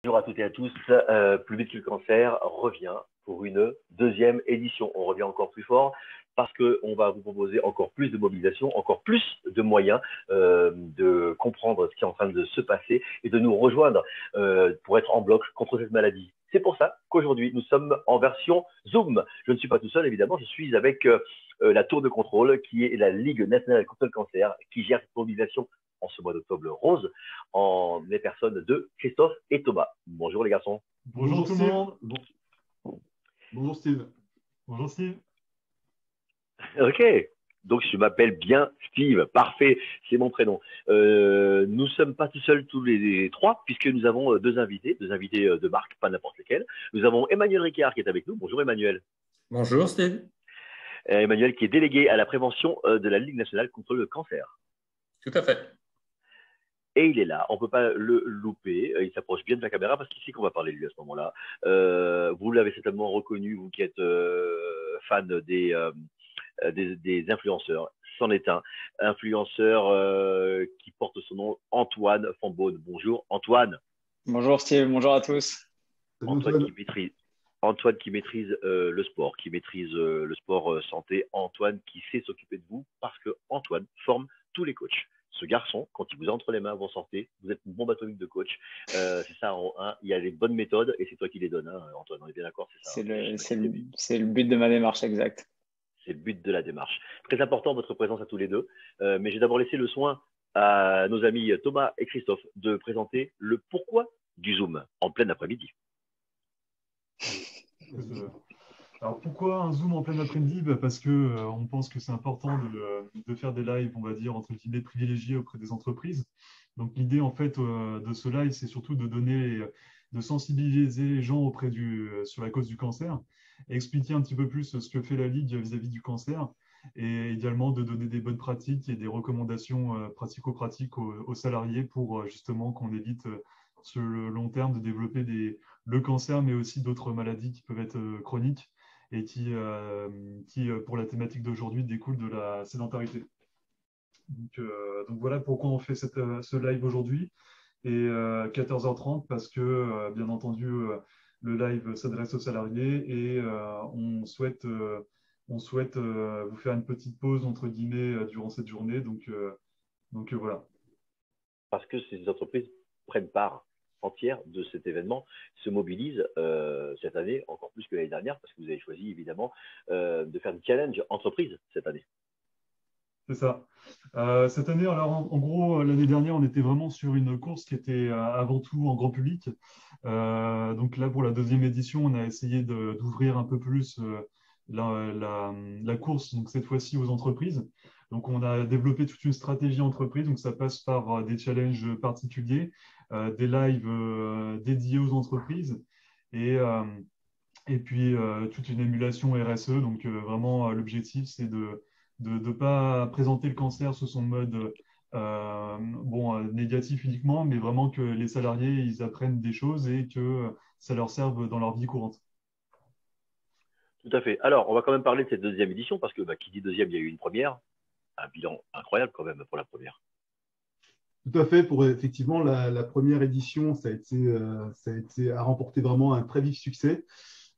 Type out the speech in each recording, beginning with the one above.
Bonjour à toutes et à tous. Plus vite que le cancer revient pour une deuxième édition. On revient encore plus fort parce qu'on va vous proposer encore plus de mobilisation, encore plus de moyens de comprendre ce qui est en train de se passer et de nous rejoindre pour être en bloc contre cette maladie. C'est pour ça qu'aujourd'hui, nous sommes en version Zoom. Je ne suis pas tout seul, évidemment. Je suis avec la tour de contrôle qui est la Ligue nationale contre le cancer qui gère cette mobilisation en ce mois d'octobre rose en les personnes de Christophe et Thomas. Bonjour les garçons. Bonjour tout le Steve. monde. Bonjour Steve. Bonjour Steve. Ok, donc je m'appelle bien Steve, parfait, c'est mon prénom. Nous ne sommes pas tout seuls tous les trois, puisque nous avons deux invités de marque, pas n'importe lesquels. Nous avons Emmanuel Ricard qui est avec nous. Bonjour Emmanuel. Bonjour Steve. Emmanuel qui est délégué à la prévention de la Ligue nationale contre le cancer. Tout à fait. Et il est là, on ne peut pas le louper, il s'approche bien de la caméra parce qu'il sait qu'on va parler de lui à ce moment-là. Vous l'avez certainement reconnu, vous qui êtes fan des influenceurs. C'en est un influenceur qui porte son nom, Antoine Fambonne. Bonjour Antoine. Bonjour Steve, bonjour à tous. Salut Antoine qui maîtrise le sport, qui maîtrise le sport santé. Antoine qui sait s'occuper de vous parce que Antoine forme tous les coachs. Ce garçon, quand il vous a entre les mains, vous en sortez, vous êtes une bombe atomique de coach. C'est ça, il y a les bonnes méthodes et c'est toi qui les donnes, hein, Antoine. On est bien d'accord, c'est ça. C'est le but de ma démarche, exact. C'est le but de la démarche. Très important votre présence à tous les deux. Mais j'ai d'abord laissé le soin à nos amis Thomas et Christophe de présenter le pourquoi du Zoom en plein après-midi. Alors pourquoi un Zoom en plein après-midi? Parce que on pense que c'est important de faire des lives, on va dire, entre guillemets, privilégiés auprès des entreprises. Donc l'idée en fait de ce live, c'est surtout de sensibiliser les gens sur la cause du cancer et expliquer un petit peu plus ce que fait la Ligue vis-à-vis du cancer et également de donner des bonnes pratiques et des recommandations pratico-pratiques aux salariés pour justement qu'on évite sur le long terme de développer le cancer, mais aussi d'autres maladies qui peuvent être chroniques et qui, pour la thématique d'aujourd'hui, découlent de la sédentarité. Donc voilà pourquoi on fait ce live aujourd'hui. Et 14h30 parce que, bien entendu, le live s'adresse aux salariés et on souhaite vous faire une petite pause, entre guillemets, durant cette journée. Donc voilà. Parce que ces entreprises prennent part entière de cet événement, se mobilisent cette année, encore plus que l'année dernière, parce que vous avez choisi évidemment de faire du challenge entreprise cette année. C'est ça. Cette année, alors en gros, l'année dernière, on était vraiment sur une course qui était avant tout en grand public. Donc là, pour la deuxième édition, on a essayé d'ouvrir un peu plus la course, donc cette fois-ci aux entreprises. Donc on a développé toute une stratégie entreprise. Donc ça passe par des challenges particuliers, des lives dédiés aux entreprises et puis toute une émulation RSE. Donc vraiment, l'objectif, c'est de ne pas présenter le cancer sous son mode négatif uniquement, mais vraiment que les salariés ils apprennent des choses et que ça leur serve dans leur vie courante. Tout à fait. Alors, on va quand même parler de cette deuxième édition, parce que qui dit deuxième, il y a eu une première. Un bilan incroyable quand même pour la première. Tout à fait. Pour effectivement la première édition, ça a été à remporter vraiment un très vif succès.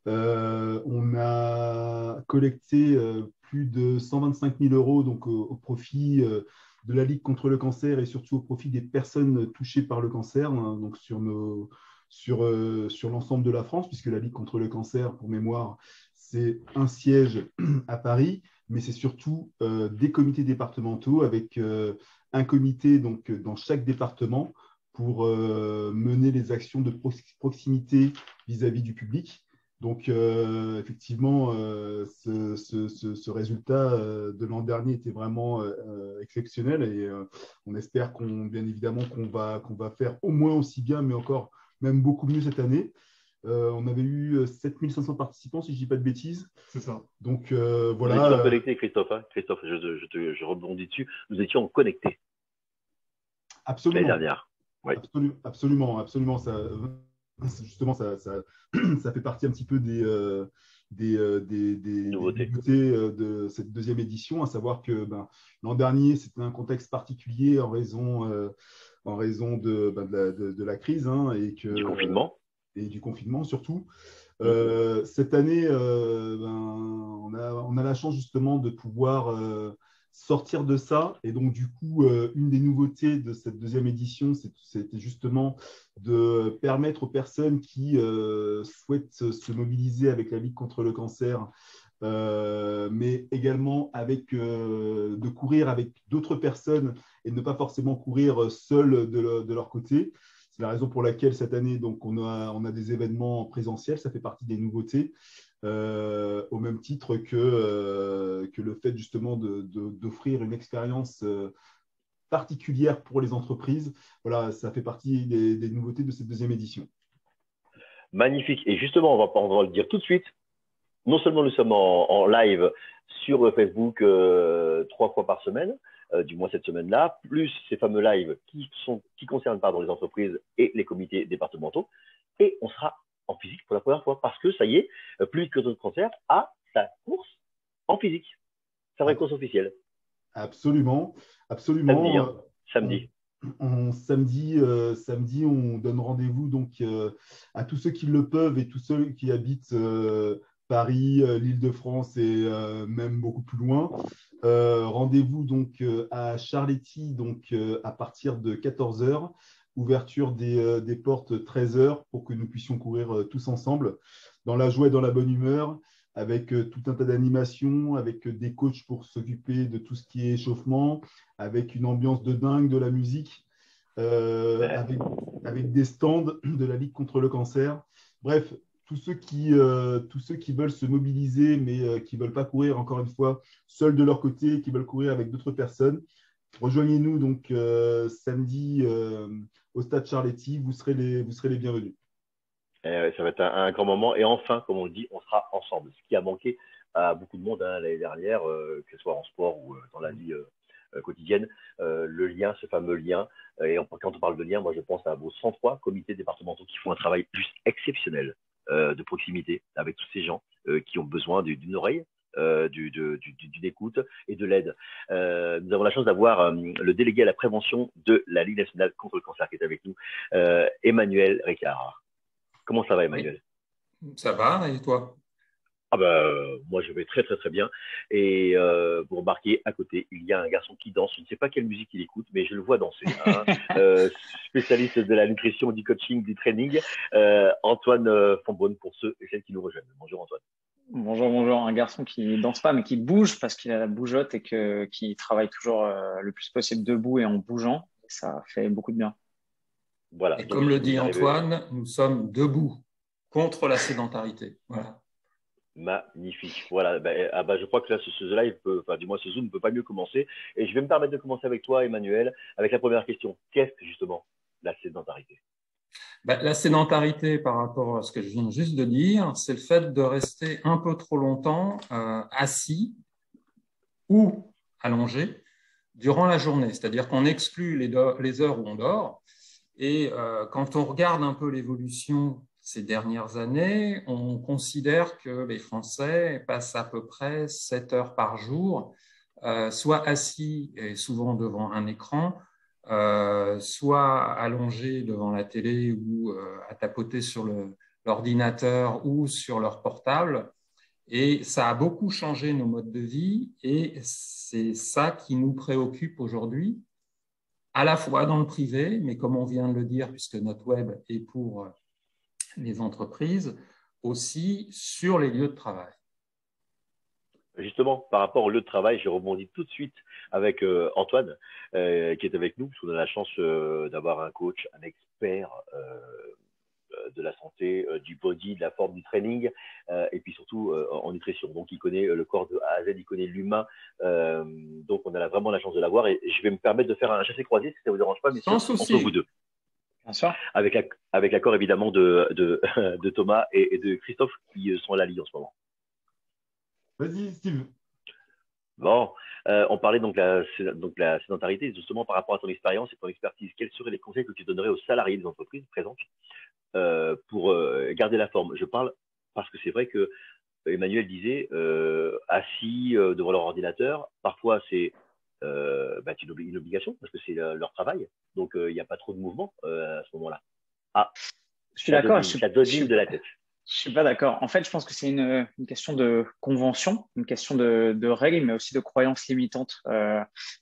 On a collecté plus de 125 000 euros donc, au profit de la Ligue contre le cancer et surtout au profit des personnes touchées par le cancer, hein, donc sur l'ensemble de la France, puisque la Ligue contre le cancer, pour mémoire, c'est un siège à Paris, mais c'est surtout des comités départementaux avec un comité donc, dans chaque département pour mener les actions de proximité vis-à-vis du public. Donc, effectivement, ce résultat de l'an dernier était vraiment exceptionnel et on espère bien évidemment qu'on va faire au moins aussi bien, mais encore même beaucoup mieux cette année. On avait eu 7500 participants, si je ne dis pas de bêtises. C'est ça. Donc, voilà. Nous étions connectés, Christophe. Hein. Christophe, je rebondis dessus. Nous étions connectés. Absolument. L'année dernière. Oui. Absolument. Justement, ça fait partie un petit peu des nouveautés de cette deuxième édition, à savoir que l'an dernier, c'était un contexte particulier en raison en raison de la crise Du confinement. et du confinement surtout. Mm. Cette année, on a la chance justement de pouvoir sortir de ça. Et donc, du coup, une des nouveautés de cette deuxième édition, c'était justement de permettre aux personnes qui souhaitent se mobiliser avec la Ligue contre le cancer, mais également de courir avec d'autres personnes et ne pas forcément courir seul de leur côté. C'est la raison pour laquelle cette année, donc, on a des événements présentiels, ça fait partie des nouveautés, au même titre que le fait justement d'offrir une expérience particulière pour les entreprises. Voilà, ça fait partie des nouveautés de cette deuxième édition. Magnifique. Et justement, on va le dire tout de suite. Non seulement nous sommes en live sur Facebook 3 fois par semaine, du moins cette semaine-là, plus ces fameux lives qui concernent les entreprises et les comités départementaux. Et on sera en physique pour la première fois parce que ça y est, Plus vite que le cancer a sa course en physique, sa vraie course officielle. Absolument, absolument. Samedi. Samedi, on donne rendez-vous donc à tous ceux qui le peuvent et tous ceux qui habitent Paris, l'Île-de-France et même beaucoup plus loin. Rendez-vous donc à Charletti donc à partir de 14 h, ouverture des portes 13 h pour que nous puissions courir tous ensemble dans la joie et dans la bonne humeur, avec tout un tas d'animations, avec des coachs pour s'occuper de tout ce qui est échauffement, avec une ambiance de dingue, de la musique, avec des stands de la Ligue contre le cancer. Bref, tous ceux qui veulent se mobiliser, mais qui ne veulent pas courir, encore une fois, seuls de leur côté, qui veulent courir avec d'autres personnes, rejoignez-nous donc samedi au Stade Charletti, vous serez les bienvenus. Ça va être un grand moment. Et enfin, comme on le dit, on sera ensemble. Ce qui a manqué à beaucoup de monde l'année dernière, que ce soit en sport ou dans la vie quotidienne, le lien, ce fameux lien. Et quand on parle de lien, moi je pense à vos 103 comités départementaux qui font un travail juste exceptionnel de proximité avec tous ces gens qui ont besoin d'une oreille, d'une écoute et de l'aide. Nous avons la chance d'avoir le délégué à la prévention de la Ligue nationale contre le cancer qui est avec nous, Emmanuel Ricard. Comment ça va, Emmanuel? Ça va, et toi? Moi, je vais très, très, très bien. Et vous remarquez, à côté, il y a un garçon qui danse. Je ne sais pas quelle musique il écoute, mais je le vois danser. Spécialiste de la nutrition, du coaching, du training, Antoine Fonbonne, pour ceux et celles qui nous rejoignent. Bonjour, Antoine. Bonjour. Un garçon qui danse pas, mais qui bouge parce qu'il a la bougeotte et qui travaille toujours le plus possible debout et en bougeant. Ça fait beaucoup de bien. Voilà. Et comme le dit Antoine, nous sommes debout contre la sédentarité. Voilà. Magnifique. Voilà. Je crois que là, ce live du moins ce Zoom ne peut pas mieux commencer. Et je vais me permettre de commencer avec toi, Emmanuel, avec la première question. Qu'est-ce que justement la sédentarité? La sédentarité, par rapport à ce que je viens juste de dire, c'est le fait de rester un peu trop longtemps assis ou allongé durant la journée. C'est-à-dire qu'on exclut les heures où on dort. Et quand on regarde un peu l'évolution ces dernières années, on considère que les Français passent à peu près 7 heures par jour, soit assis et souvent devant un écran, soit allongés devant la télé ou à tapoter sur l'ordinateur ou sur leur portable. Et ça a beaucoup changé nos modes de vie et c'est ça qui nous préoccupe aujourd'hui, à la fois dans le privé, mais comme on vient de le dire, puisque notre web est pour les entreprises, aussi sur les lieux de travail. Justement, par rapport au lieu de travail, je rebondis tout de suite avec Antoine, qui est avec nous, parce qu'on a la chance d'avoir un coach, un expert de la santé, du body, de la forme, du training, et puis surtout en nutrition. Donc, il connaît le corps de A à Z, il connaît l'humain. Donc, on a vraiment la chance de l'avoir. Et je vais me permettre de faire un chassé-croisé, si ça ne vous dérange pas, mais entre vous deux. Bien sûr. Avec l'accord, évidemment, de Thomas et de Christophe, qui sont à la Ligue en ce moment. Vas-y, Steve. Bon, on parlait donc de la sédentarité, justement par rapport à ton expérience et ton expertise. Quels seraient les conseils que tu donnerais aux salariés des entreprises présentes pour garder la forme? Je parle parce que c'est vrai que Emmanuel disait assis devant leur ordinateur, parfois c'est c'est une obligation parce que c'est leur travail. Donc, il n'y a pas trop de mouvement à ce moment-là. Ah, Je suis d'accord. ça donne de la tête. Je suis pas d'accord. En fait, je pense que c'est une question de convention, une question de règles, mais aussi de croyances limitantes.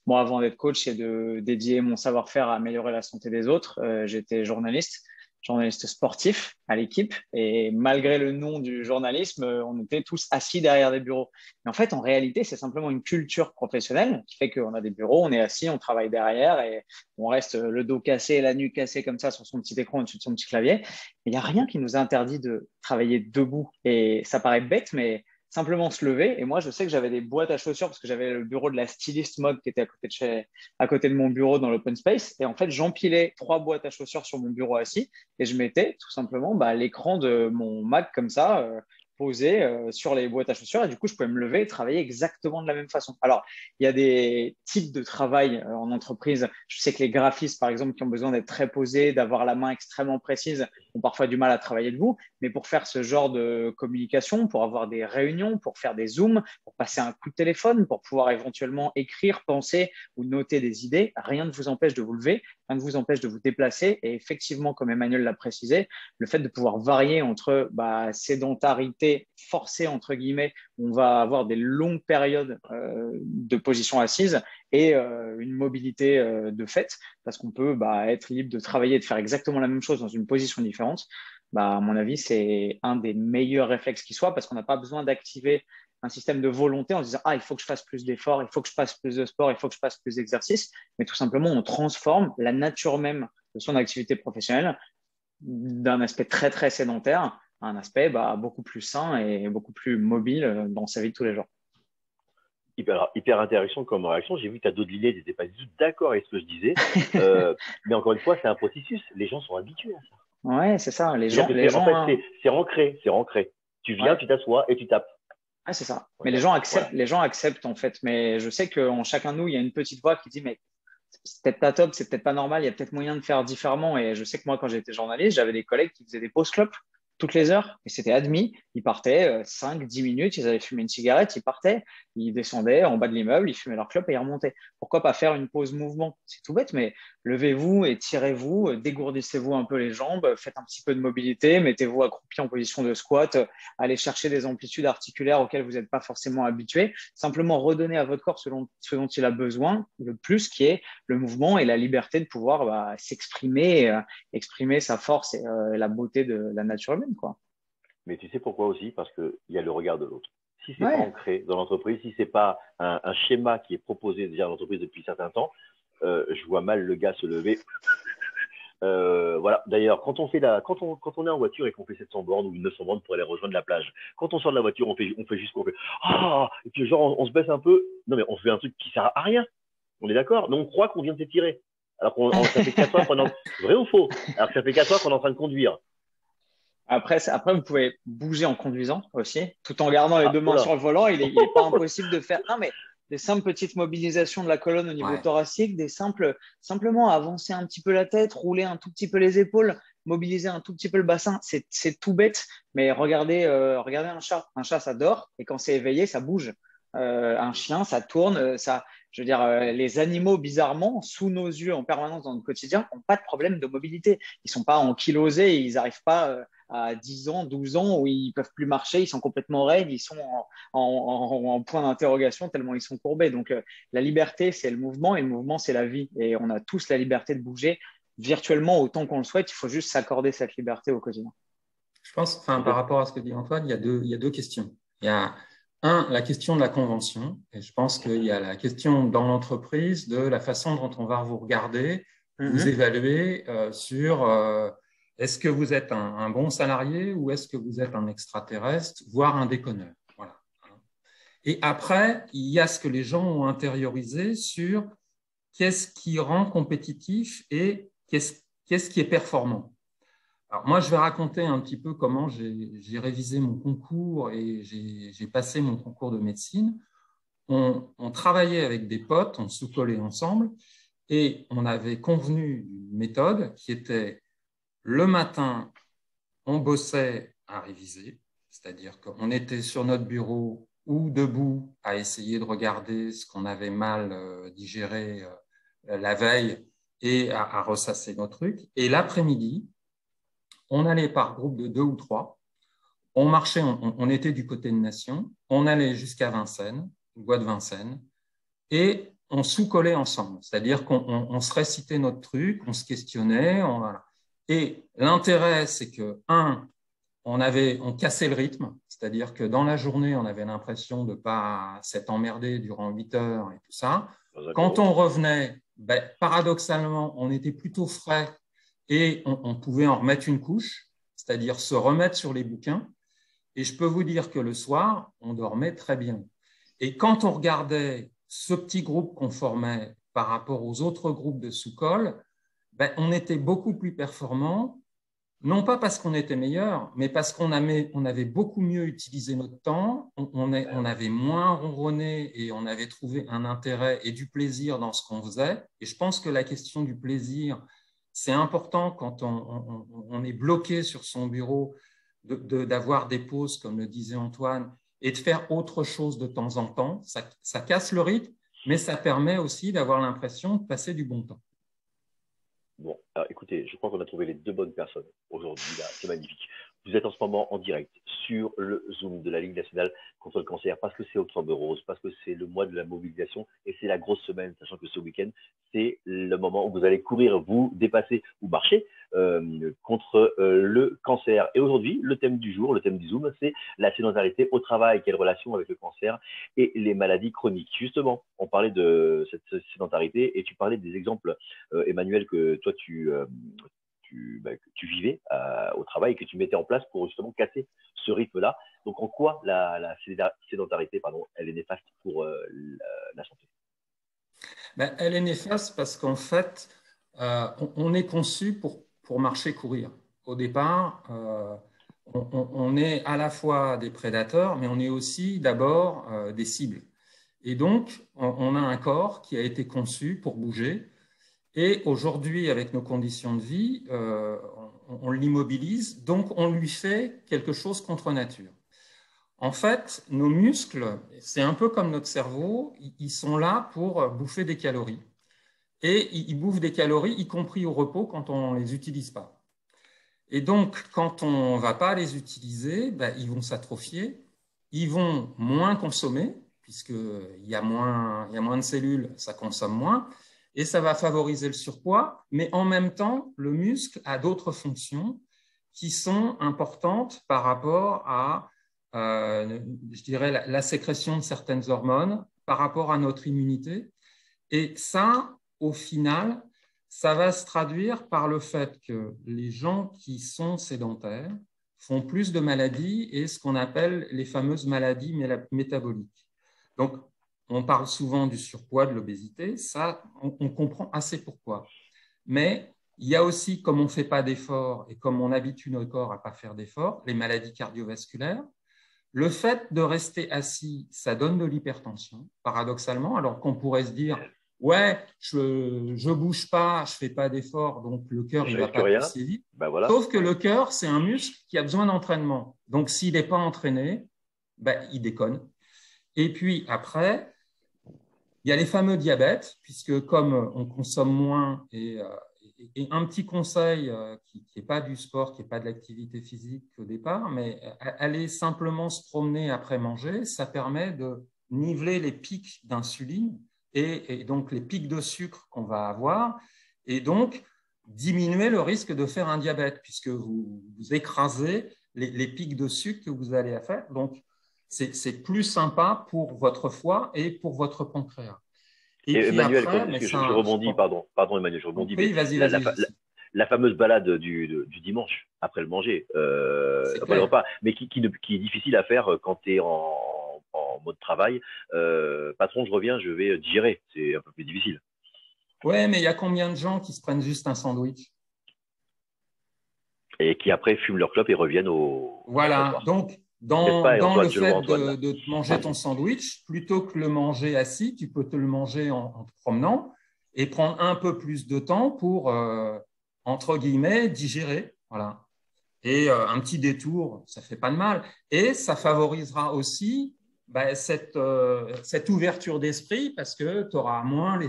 Moi, avant d'être coach et de dédier mon savoir-faire à améliorer la santé des autres, j'étais journaliste sportif à l'équipe. Et malgré le nom du journalisme, on était tous assis derrière des bureaux. Mais en fait, en réalité, c'est simplement une culture professionnelle qui fait qu'on a des bureaux, on est assis, on travaille derrière et on reste le dos cassé, la nuque cassée comme ça sur son petit écran au-dessus de son petit clavier. Il n'y a rien qui nous interdit de travailler debout. Et ça paraît bête, mais simplement se lever. Et moi, je sais que j'avais des boîtes à chaussures parce que j'avais le bureau de la styliste mode qui était à côté de mon bureau dans l'open space. Et en fait, j'empilais 3 boîtes à chaussures sur mon bureau assis et je mettais tout simplement l'écran de mon Mac comme ça, posé sur les boîtes à chaussures. Et du coup, je pouvais me lever et travailler exactement de la même façon. Alors, il y a des types de travail en entreprise. Je sais que les graphistes, par exemple, qui ont besoin d'être très posés, d'avoir la main extrêmement précise, ont parfois du mal à travailler debout. Mais pour faire ce genre de communication, pour avoir des réunions, pour faire des zooms, pour passer un coup de téléphone, pour pouvoir éventuellement écrire, penser ou noter des idées, rien ne vous empêche de vous lever, rien ne vous empêche de vous déplacer. Et effectivement, comme Emmanuel l'a précisé, le fait de pouvoir varier entre sédentarité forcée, entre guillemets, où on va avoir des longues périodes de position assise et une mobilité de fait, parce qu'on peut être libre de travailler et de faire exactement la même chose dans une position différente. À mon avis, c'est un des meilleurs réflexes qui soit parce qu'on n'a pas besoin d'activer un système de volonté en se disant il faut que je fasse plus d'efforts, il faut que je fasse plus de sport, il faut que je fasse plus d'exercice, mais tout simplement on transforme la nature même de son activité professionnelle d'un aspect très très sédentaire à un aspect beaucoup plus sain et beaucoup plus mobile dans sa vie de tous les jours. Hyper intéressant comme réaction. J'ai vu que tu as d'autres lignées, tu n'étais pas du tout d'accord avec ce que je disais. Mais encore une fois, c'est un processus. Les gens sont habitués à ça. Ouais, c'est ça. C'est ancré. Tu viens, tu t'assois et tu tapes. Ah, c'est ça. Mais les gens acceptent en fait. Mais je sais qu'en chacun de nous, il y a une petite voix qui dit mais c'est peut-être pas top, c'est peut-être pas normal, il y a peut-être moyen de faire différemment. Et je sais que moi, quand j'étais journaliste, j'avais des collègues qui faisaient des pauses clopes toutes les heures et c'était admis. Ils partaient 5-10 minutes, ils avaient fumé une cigarette, ils partaient, ils descendaient en bas de l'immeuble, ils fumaient leur clope et ils remontaient. Pourquoi pas faire une pause mouvement? C'est tout bête, mais levez-vous et tirez-vous, dégourdissez-vous un peu les jambes, faites un petit peu de mobilité, mettez-vous accroupi en position de squat, allez chercher des amplitudes articulaires auxquelles vous n'êtes pas forcément habitué. Simplement redonnez à votre corps ce dont il a besoin le plus, qui est le mouvement et la liberté de pouvoir s'exprimer, exprimer sa force et la beauté de la nature humaine, quoi. Mais tu sais pourquoi aussi? Parce qu'il y a le regard de l'autre. Si ce n'est pas ancré dans l'entreprise, si ce n'est pas un schéma qui est proposé déjà dans l'entreprise depuis un certain temps, je vois mal le gars se lever. Voilà. D'ailleurs, quand on est en voiture et qu'on fait 700 bornes ou 900 bornes pour aller rejoindre la plage, quand on sort de la voiture, on fait juste qu'on fait et puis genre on se baisse un peu. Non mais on fait un truc qui sert à rien. On est d'accord? Mais on croit qu'on vient de s'étirer. Alors ça fait 4 heures qu'on est vrai ou faux? Alors que ça fait 4 heures qu'on est en train de conduire. Après, vous pouvez bouger en conduisant aussi, tout en gardant les deux mains sur le volant. Il n'est pas impossible de faire. Non, mais des simples petites mobilisations de la colonne au niveau thoracique, simplement avancer un petit peu la tête, rouler un tout petit peu les épaules, mobiliser un tout petit peu le bassin. C'est tout bête, mais regardez un chat. Un chat, ça dort et quand c'est éveillé, ça bouge. Un chien, ça tourne, je veux dire, les animaux, bizarrement, sous nos yeux en permanence dans notre quotidien, n'ont pas de problème de mobilité. Ils ne sont pas ankylosés, ils n'arrivent pas à 10 ans, 12 ans où ils ne peuvent plus marcher, ils sont complètement raides, ils sont en point d'interrogation tellement ils sont courbés. Donc, la liberté, c'est le mouvement et le mouvement, c'est la vie. Et on a tous la liberté de bouger virtuellement autant qu'on le souhaite. Il faut juste s'accorder cette liberté au quotidien. Je pense, par rapport à ce que dit Antoine, il y a deux questions. Il y a la question de la convention, et je pense qu'il y a la question dans l'entreprise de la façon dont on va vous regarder, vous évaluer sur est-ce que vous êtes un bon salarié ou est-ce que vous êtes un extraterrestre, voire un déconneur. Voilà. Et après, il y a ce que les gens ont intériorisé sur qu'est-ce qui rend compétitif et qu'est-ce qui est performant. Alors moi, je vais raconter un petit peu comment j'ai révisé mon concours et j'ai passé mon concours de médecine. On travaillait avec des potes, on sous-collait ensemble et on avait convenu d'une méthode qui était le matin, on bossait à réviser, c'est-à-dire qu'on était sur notre bureau ou debout à essayer de regarder ce qu'on avait mal digéré la veille et à ressasser nos trucs. Et l'après-midi, on allait par groupe de 2 ou 3. On marchait, on était du côté de Nation, on allait jusqu'à Vincennes, bois de Vincennes, et on sous-collait ensemble. C'est-à-dire qu'on se récitait notre truc, on se questionnait. Voilà. Et l'intérêt, c'est que, on cassait le rythme, c'est-à-dire que dans la journée, on avait l'impression de ne pas s'être emmerdé durant 8 heures et tout ça. Quand on revenait, paradoxalement, on était plutôt frais et on pouvait en remettre une couche, c'est-à-dire se remettre sur les bouquins. Et je peux vous dire que le soir, on dormait très bien. Et quand on regardait ce petit groupe qu'on formait par rapport aux autres groupes de sous-col, on était beaucoup plus performants, non pas parce qu'on était meilleur, mais parce qu'on avait beaucoup mieux utilisé notre temps, on avait moins ronronné et on avait trouvé un intérêt et du plaisir dans ce qu'on faisait. Et je pense que la question du plaisir, c'est important quand on est bloqué sur son bureau, d'avoir des pauses, comme le disait Antoine, et de faire autre chose de temps en temps. Ça casse le rythme, mais ça permet aussi d'avoir l'impression de passer du bon temps. Bon, alors écoutez, je crois qu'on a trouvé les 2 bonnes personnes aujourd'hui, là, c'est magnifique. Vous êtes en ce moment en direct sur le Zoom de la Ligue nationale contre le cancer parce que c'est Octobre Rose, parce que c'est le mois de la mobilisation et c'est la grosse semaine, sachant que ce week-end, c'est le moment où vous allez courir, vous dépasser ou marcher contre le cancer. Et aujourd'hui, le thème du jour, le thème du Zoom, c'est la sédentarité au travail, quelle relation avec le cancer et les maladies chroniques. Justement, on parlait de cette sédentarité et tu parlais des exemples, Emmanuel, que toi tu vivais au travail et que tu mettais en place pour justement casser ce rythme-là. Donc, en quoi la sédentarité, elle est néfaste pour la santé? Elle est néfaste parce qu'en fait, on est conçu pour marcher, courir. Au départ, on est à la fois des prédateurs, mais on est aussi d'abord des cibles. Et donc, on a un corps qui a été conçu pour bouger. Et aujourd'hui, avec nos conditions de vie, on l'immobilise, donc on lui fait quelque chose contre nature. En fait, nos muscles, c'est un peu comme notre cerveau, ils sont là pour bouffer des calories. Et ils bouffent des calories, y compris au repos, quand on ne les utilise pas. Et donc, quand on ne va pas les utiliser, ils vont s'atrophier, ils vont moins consommer, puisqu'il y a moins de cellules, ça consomme moins, et ça va favoriser le surpoids, mais en même temps, le muscle a d'autres fonctions qui sont importantes par rapport à, je dirais, la sécrétion de certaines hormones, par rapport à notre immunité. Et ça, au final, ça va se traduire par le fait que les gens qui sont sédentaires font plus de maladies et ce qu'on appelle les fameuses maladies métaboliques. Donc, on parle souvent du surpoids, de l'obésité, ça, on comprend assez pourquoi. Mais il y a aussi, comme on ne fait pas d'efforts et comme on habitue notre corps à ne pas faire d'efforts, les maladies cardiovasculaires. Le fait de rester assis, ça donne de l'hypertension, paradoxalement, alors qu'on pourrait se dire, ouais, je ne bouge pas, je ne fais pas d'efforts, donc le cœur, il ne va pas pousser vite. Voilà. Sauf que le cœur, c'est un muscle qui a besoin d'entraînement. Donc, s'il n'est pas entraîné, il déconne. Et puis après, il y a les fameux diabètes, puisque comme on consomme moins, et un petit conseil qui n'est pas du sport, qui n'est pas de l'activité physique au départ, mais aller simplement se promener après manger, ça permet de niveler les pics d'insuline et donc les pics de sucre qu'on va avoir, et donc diminuer le risque de faire un diabète, puisque vous écrasez les pics de sucre que vous allez faire. Donc, c'est plus sympa pour votre foie et pour votre pancréas. Et Emmanuel, je rebondis, pardon Emmanuel, je rebondis. Oui, vas-y. La fameuse balade du dimanche après le manger, après le repas, mais qui est difficile à faire quand tu es en mode travail. Patron, je reviens, je vais digérer. C'est un peu plus difficile. Ouais, mais il y a combien de gens qui se prennent juste un sandwich? Et qui après fument leur clope et reviennent au. Voilà, donc dans le fait de manger ton sandwich, plutôt que le manger assis, tu peux te le manger en te promenant et prendre un peu plus de temps pour, entre guillemets, digérer. Voilà. Et un petit détour, ça ne fait pas de mal. Et ça favorisera aussi cette ouverture d'esprit, parce que tu auras moins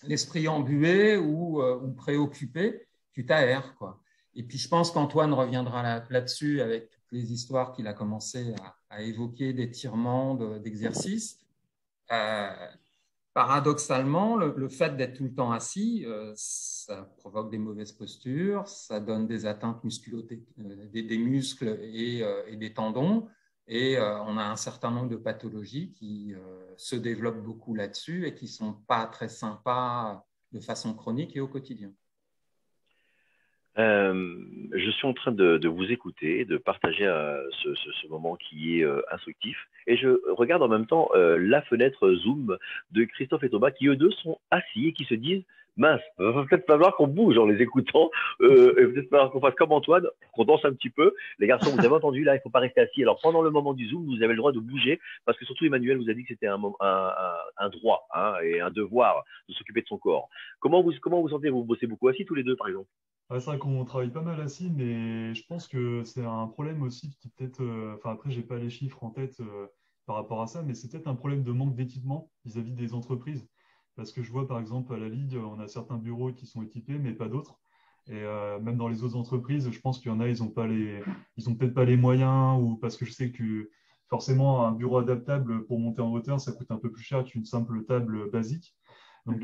l'esprit embué ou préoccupé, tu t'aères, quoi. Et puis, je pense qu'Antoine reviendra là-dessus avec toutes les histoires qu'il a commencé à évoquer d'étirements, d'exercices. Paradoxalement, le fait d'être tout le temps assis, ça provoque des mauvaises postures, ça donne des atteintes des muscles et des tendons. Et on a un certain nombre de pathologies qui se développent beaucoup là-dessus et qui ne sont pas très sympas de façon chronique et au quotidien. Je suis en train de vous écouter, de partager ce moment qui est instructif. Et je regarde en même temps la fenêtre Zoom de Christophe et Thomas qui, eux deux, sont assis et qui se disent mince, il va peut-être falloir qu'on bouge en les écoutant. Et peut-être falloir qu'on fasse comme Antoine, qu'on danse un petit peu. Les garçons, vous avez entendu, là, il ne faut pas rester assis. Alors, pendant le moment du Zoom, vous avez le droit de bouger parce que surtout, Emmanuel vous a dit que c'était un droit et un devoir de s'occuper de son corps. Comment vous sentez? Vous bossez beaucoup assis tous les deux, par exemple? Ouais, c'est vrai qu'on travaille pas mal assis, mais je pense que c'est un problème aussi qui peut-être, enfin après, j'ai pas les chiffres en tête par rapport à ça, mais c'est peut-être un problème de manque d'équipement vis-à-vis des entreprises. Parce que je vois par exemple à la Ligue, on a certains bureaux qui sont équipés, mais pas d'autres. Et même dans les autres entreprises, je pense qu'il y en a, ils ont peut-être pas les moyens, ou parce que je sais que forcément un bureau adaptable pour monter en hauteur, ça coûte un peu plus cher qu'une simple table basique. Donc,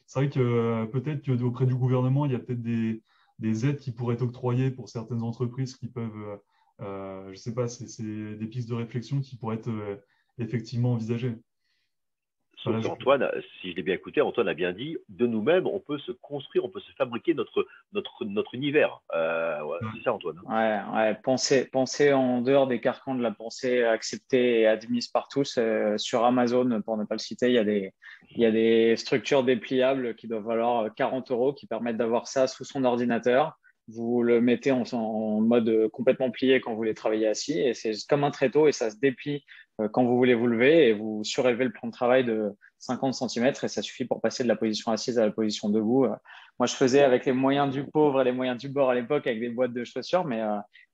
c'est vrai que peut-être qu'auprès du gouvernement, il y a peut-être des aides qui pourraient être octroyées pour certaines entreprises qui peuvent, je ne sais pas, c'est des pistes de réflexion qui pourraient être effectivement envisagées. Sauf Voilà, qu'Antoine, si je l'ai bien écouté, Antoine a bien dit, de nous-mêmes, on peut se construire, on peut se fabriquer notre univers. Ouais, ouais. c'est ça, Antoine. Ouais. Penser en dehors des carcans de la pensée acceptée et admise par tous. Sur Amazon, pour ne pas le citer, il y a des structures dépliables qui doivent valoir 40 euros qui permettent d'avoir ça sous son ordinateur. Vous le mettez en mode complètement plié quand vous voulez travailler assis et c'est comme un tréteau et ça se déplie quand vous voulez vous lever et vous surélevez le plan de travail de 50 cm et ça suffit pour passer de la position assise à la position debout. Moi, je faisais avec les moyens du pauvre et les moyens du bord à l'époque avec des boîtes de chaussures, mais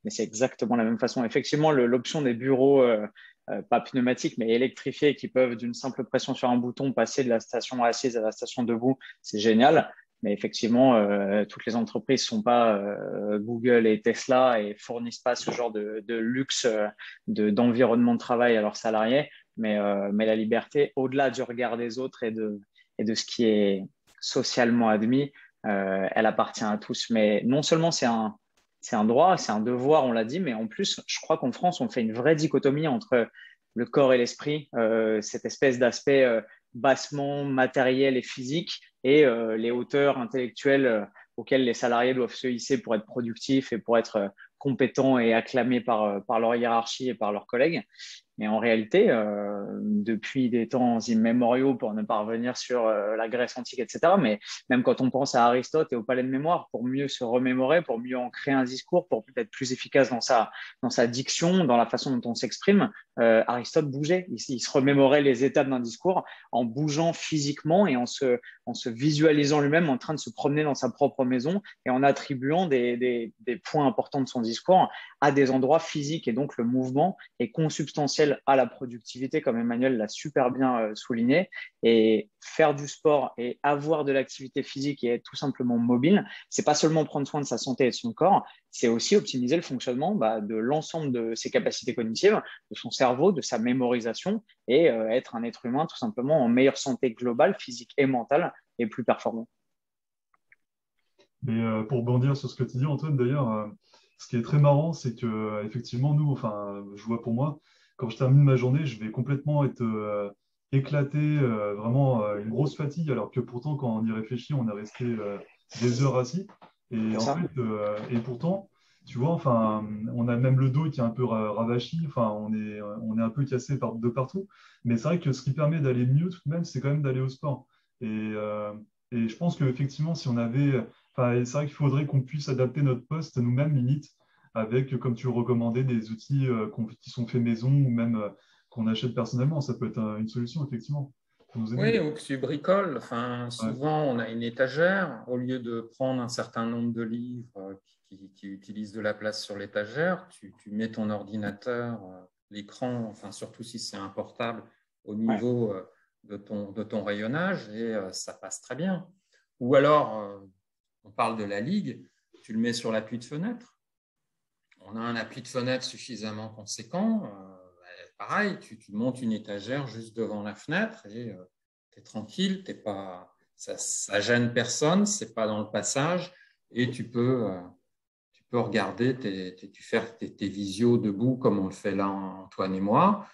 c'est exactement la même façon. Effectivement, l'option des bureaux, pas pneumatiques, mais électrifiés, qui peuvent d'une simple pression sur un bouton passer de la station assise à la station debout, c'est génial. Mais effectivement, toutes les entreprises ne sont pas Google et Tesla et fournissent pas ce genre de luxe d'environnement de travail à leurs salariés. Mais la liberté, au-delà du regard des autres et de ce qui est socialement admis, elle appartient à tous. Mais non seulement c'est un droit, c'est un devoir, on l'a dit, mais en plus, je crois qu'en France, on fait une vraie dichotomie entre le corps et l'esprit, cette espèce d'aspect bassement matériel et physique et les hauteurs intellectuelles auxquelles les salariés doivent se hisser pour être productifs et pour être compétents et acclamés par leur hiérarchie et par leurs collègues. Mais en réalité, depuis des temps immémoriaux, pour ne pas revenir sur la Grèce antique, etc., mais même quand on pense à Aristote et au palais de mémoire, pour mieux se remémorer, pour mieux en créer un discours, pour être plus efficace dans sa diction, dans la façon dont on s'exprime, Aristote bougeait. Il se remémorait les étapes d'un discours en bougeant physiquement et en se visualisant lui-même en train de se promener dans sa propre maison et en attribuant des points importants de son discours à des endroits physiques. Et donc, le mouvement est consubstantiel à la productivité, comme Emmanuel l'a super bien souligné. Et faire du sport et avoir de l'activité physique et être tout simplement mobile, c'est pas seulement prendre soin de sa santé et de son corps, c'est aussi optimiser le fonctionnement de l'ensemble de ses capacités cognitives, de son cerveau, de sa mémorisation et être un être humain tout simplement en meilleure santé globale, physique et mentale et plus performant. Mais pour bondir sur ce que tu dis, Antoine, d'ailleurs, ce qui est très marrant, c'est que effectivement, nous, enfin, je vois pour moi, quand je termine ma journée, je vais complètement être éclaté, vraiment une grosse fatigue, alors que pourtant, quand on y réfléchit, on est resté des heures assis. Et C'est en ça? fait, et pourtant, tu vois, enfin, on a même le dos qui est un peu ravachi, enfin, on est un peu cassé de partout. Mais c'est vrai que ce qui permet d'aller mieux tout de même, c'est quand même d'aller au sport. Et, euh, et je pense qu'effectivement, si on avait enfin, c'est vrai qu'il faudrait qu'on puisse adapter notre poste nous-mêmes, limite, avec, comme tu le recommandais, des outils qui sont faits maison ou même qu'on achète personnellement. Ça peut être une solution, effectivement, pour nous aider. Oui, ou que tu bricoles. Enfin, Ouais. souvent, on a une étagère. Au lieu de prendre un certain nombre de livres qui utilisent de la place sur l'étagère, tu mets ton ordinateur l'écran, enfin, surtout si c'est un portable, au niveau de ton rayonnage et ça passe très bien. Ou alors, on parle de la ligue, tu le mets sur l'appui de fenêtre. On a un appui de fenêtre suffisamment conséquent. Pareil, tu montes une étagère juste devant la fenêtre et tu es tranquille, ça gêne personne, c'est pas dans le passage et tu peux regarder, faire tes visios debout comme on le fait là, Antoine et moi.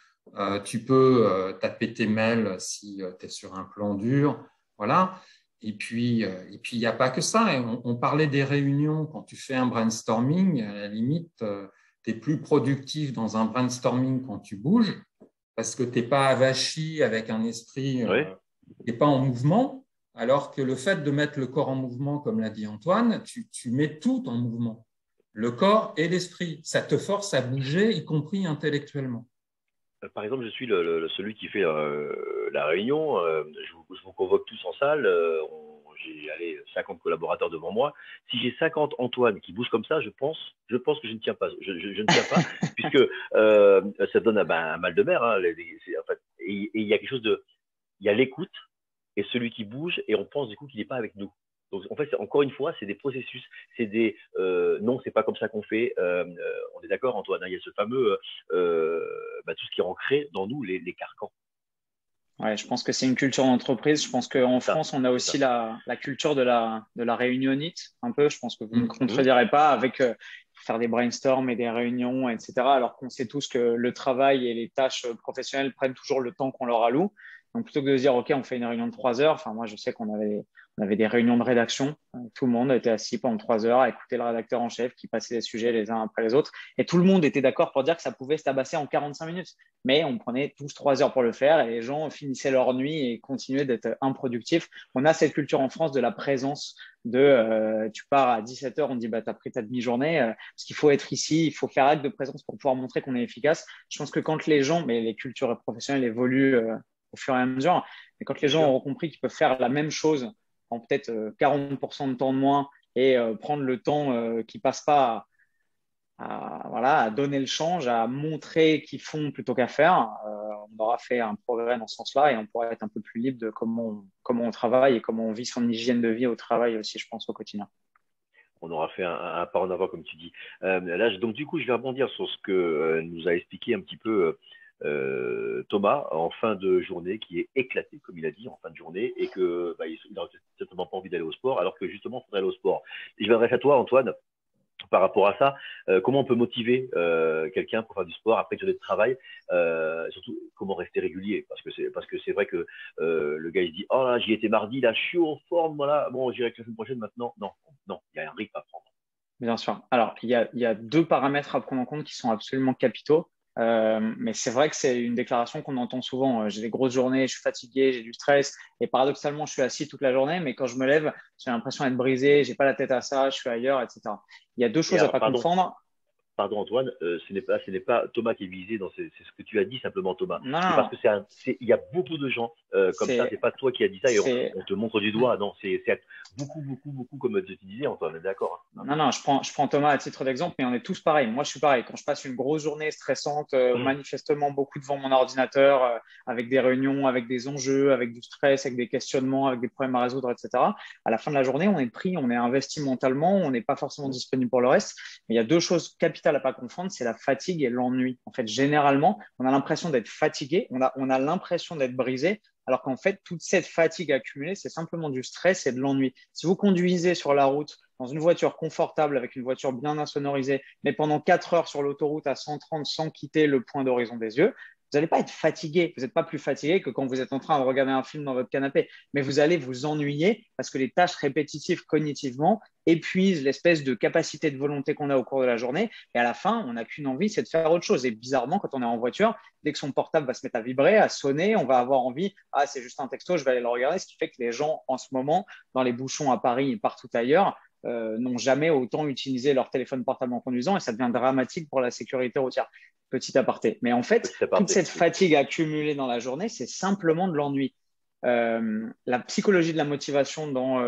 Tu peux taper tes mails si tu es sur un plan dur. Voilà. Et puis, il n'y a pas que ça. On parlait des réunions. Quand tu fais un brainstorming, à la limite, tu es plus productif dans un brainstorming quand tu bouges parce que tu n'es pas avachi avec un esprit qui n'est pas en mouvement. Alors que le fait de mettre le corps en mouvement, comme l'a dit Antoine, tu mets tout en mouvement. Le corps et l'esprit. Ça te force à bouger, y compris intellectuellement. Par exemple, je suis celui qui fait la réunion. Je vous convoque tous en salle. J'ai 50 collaborateurs devant moi. Si j'ai 50 Antoine qui bougent comme ça, je pense que je ne tiens pas. Je ne tiens pas, puisque ça donne un mal de mer. Hein, en fait, et il y a quelque chose de. Il y a l'écoute et celui qui bouge, et on pense du coup qu'il n'est pas avec nous. Donc, en fait, encore une fois, c'est des processus, c'est des non, c'est pas comme ça qu'on fait. On est d'accord, Antoine, hein, il y a ce fameux tout ce qui est ancré dans nous, les carcans. Ouais, je pense que c'est une culture d'entreprise. Je pense qu'en France, on a aussi la culture de la réunionnite, un peu. Je pense que vous ne me contredirez pas avec faire des brainstorms et des réunions, etc. Alors qu'on sait tous que le travail et les tâches professionnelles prennent toujours le temps qu'on leur alloue. Donc, plutôt que de se dire, OK, on fait une réunion de 3 heures, enfin, moi, je sais qu'on avait des réunions de rédaction. Tout le monde était assis pendant 3 heures à écouter le rédacteur en chef qui passait les sujets les uns après les autres. Et tout le monde était d'accord pour dire que ça pouvait se tabasser en 45 minutes. Mais on prenait tous 3 heures pour le faire et les gens finissaient leur nuit et continuaient d'être improductifs. On a cette culture en France de la présence tu pars à 17 heures, on dit, tu as pris ta demi-journée, parce qu'il faut être ici, il faut faire acte de présence pour pouvoir montrer qu'on est efficace. Je pense que quand les gens, mais les cultures professionnelles évoluent au fur et à mesure. Mais quand les gens auront compris qu'ils peuvent faire la même chose en peut-être 40% de temps de moins et prendre le temps qui passe pas à donner le change, à montrer qu'ils font plutôt qu'à faire, on aura fait un progrès dans ce sens-là et on pourra être un peu plus libre de comment on travaille et comment on vit son hygiène de vie au travail aussi, je pense, au quotidien. On aura fait un pas en avant, comme tu dis. Là, donc, du coup, je vais rebondir sur ce que nous a expliqué un petit peu Thomas en fin de journée, qui est éclaté, comme il a dit, en fin de journée, et que il n'a certainement pas envie d'aller au sport, alors que justement, il faudrait aller au sport. Et je m'adresse à toi, Antoine, par rapport à ça. Comment on peut motiver quelqu'un pour faire du sport après une journée de travail, surtout comment rester régulier, parce que c'est vrai que le gars il se dit, oh là, j'y étais mardi, là je suis en forme, voilà, bon, j'irai que la semaine prochaine. Maintenant non, il y a un rythme à prendre. Bien sûr. Alors, il y a 2 paramètres à prendre en compte qui sont absolument capitaux. Mais c'est vrai que c'est une déclaration qu'on entend souvent. J'ai des grosses journées, je suis fatigué, j'ai du stress et paradoxalement, je suis assis toute la journée, mais quand je me lève, j'ai l'impression d'être brisé, j'ai pas la tête à ça, je suis ailleurs, etc. Il y a 2 choses à pas confondre. Pardon Antoine, ce n'est pas Thomas qui est visé c'est ce que tu as dit simplement, Thomas. Non, c'est parce que il y a beaucoup de gens comme ça, c'est pas toi qui as dit ça et on te montre du doigt. Non, c'est beaucoup comme tu disais, Antoine, d'accord. Non, je prends Thomas à titre d'exemple, mais on est tous pareils. Moi, je suis pareil. Quand je passe une grosse journée stressante, manifestement beaucoup devant mon ordinateur, avec des réunions, avec des enjeux, avec du stress, avec des questionnements, avec des problèmes à résoudre, etc. À la fin de la journée, on est pris, on est investi mentalement, on n'est pas forcément disponible pour le reste. Mais il y a 2 choses capitales à pas confondre, c'est la fatigue et l'ennui. En fait, généralement, on a l'impression d'être fatigué, on a l'impression d'être brisé, alors qu'en fait, toute cette fatigue accumulée, c'est simplement du stress et de l'ennui. Si vous conduisez sur la route dans une voiture confortable, avec une voiture bien insonorisée, mais pendant 4 heures sur l'autoroute à 130 sans quitter le point d'horizon des yeux, vous n'allez pas être fatigué. Vous n'êtes pas plus fatigué que quand vous êtes en train de regarder un film dans votre canapé, mais vous allez vous ennuyer parce que les tâches répétitives cognitivement épuisent l'espèce de capacité de volonté qu'on a au cours de la journée. Et à la fin, on n'a qu'une envie, c'est de faire autre chose. Et bizarrement, quand on est en voiture, dès que son portable va se mettre à vibrer, à sonner, on va avoir envie, c'est juste un texto, je vais aller le regarder. Ce qui fait que les gens, en ce moment, dans les bouchons à Paris et partout ailleurs, n'ont jamais autant utilisé leur téléphone portable en conduisant et ça devient dramatique pour la sécurité routière. Petit aparté. Mais en fait, toute cette fatigue accumulée dans la journée, c'est simplement de l'ennui. La psychologie de la motivation dans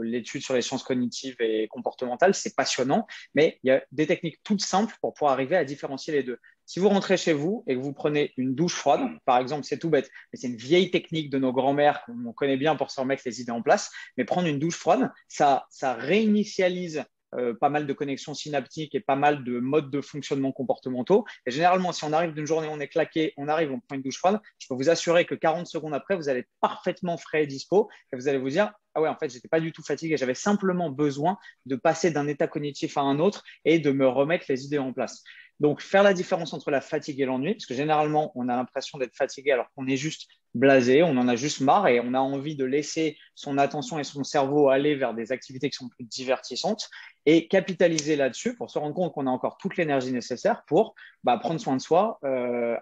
l'étude sur les sciences cognitives et comportementales, c'est passionnant, mais il y a des techniques toutes simples pour pouvoir arriver à différencier les deux. Si vous rentrez chez vous et que vous prenez une douche froide, par exemple, c'est tout bête, mais c'est une vieille technique de nos grands-mères qu'on connaît bien pour se remettre les idées en place, mais prendre une douche froide, ça réinitialise pas mal de connexions synaptiques et pas mal de modes de fonctionnement comportementaux. Et généralement, si on arrive d'une journée, on est claqué, on arrive, on prend une douche froide, je peux vous assurer que 40 secondes après, vous allez être parfaitement frais et dispo et vous allez vous dire, ah ouais, en fait, j'étais pas du tout fatigué, j'avais simplement besoin de passer d'un état cognitif à un autre et de me remettre les idées en place. Donc, faire la différence entre la fatigue et l'ennui, parce que généralement, on a l'impression d'être fatigué alors qu'on est juste blasé, on en a juste marre et on a envie de laisser son attention et son cerveau aller vers des activités qui sont plus divertissantes et capitaliser là-dessus pour se rendre compte qu'on a encore toute l'énergie nécessaire pour prendre soin de soi,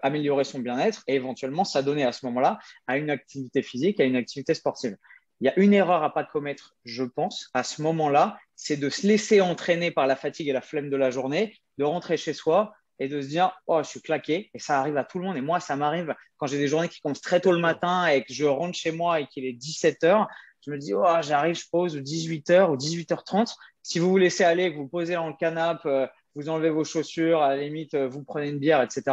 améliorer son bien-être et éventuellement s'adonner à ce moment-là à une activité physique, à une activité sportive. Il y a une erreur à ne pas commettre, je pense, à ce moment-là, c'est de se laisser entraîner par la fatigue et la flemme de la journée, de rentrer chez soi et de se dire « Oh, je suis claqué ». Et ça arrive à tout le monde. Et moi, ça m'arrive quand j'ai des journées qui commencent très tôt le matin et que je rentre chez moi et qu'il est 17h. Je me dis « Oh, j'arrive, je pose 18h ou 18h30 ». Si vous vous laissez aller, que vous posez dans le canapé, vous enlevez vos chaussures, à la limite, vous prenez une bière, etc.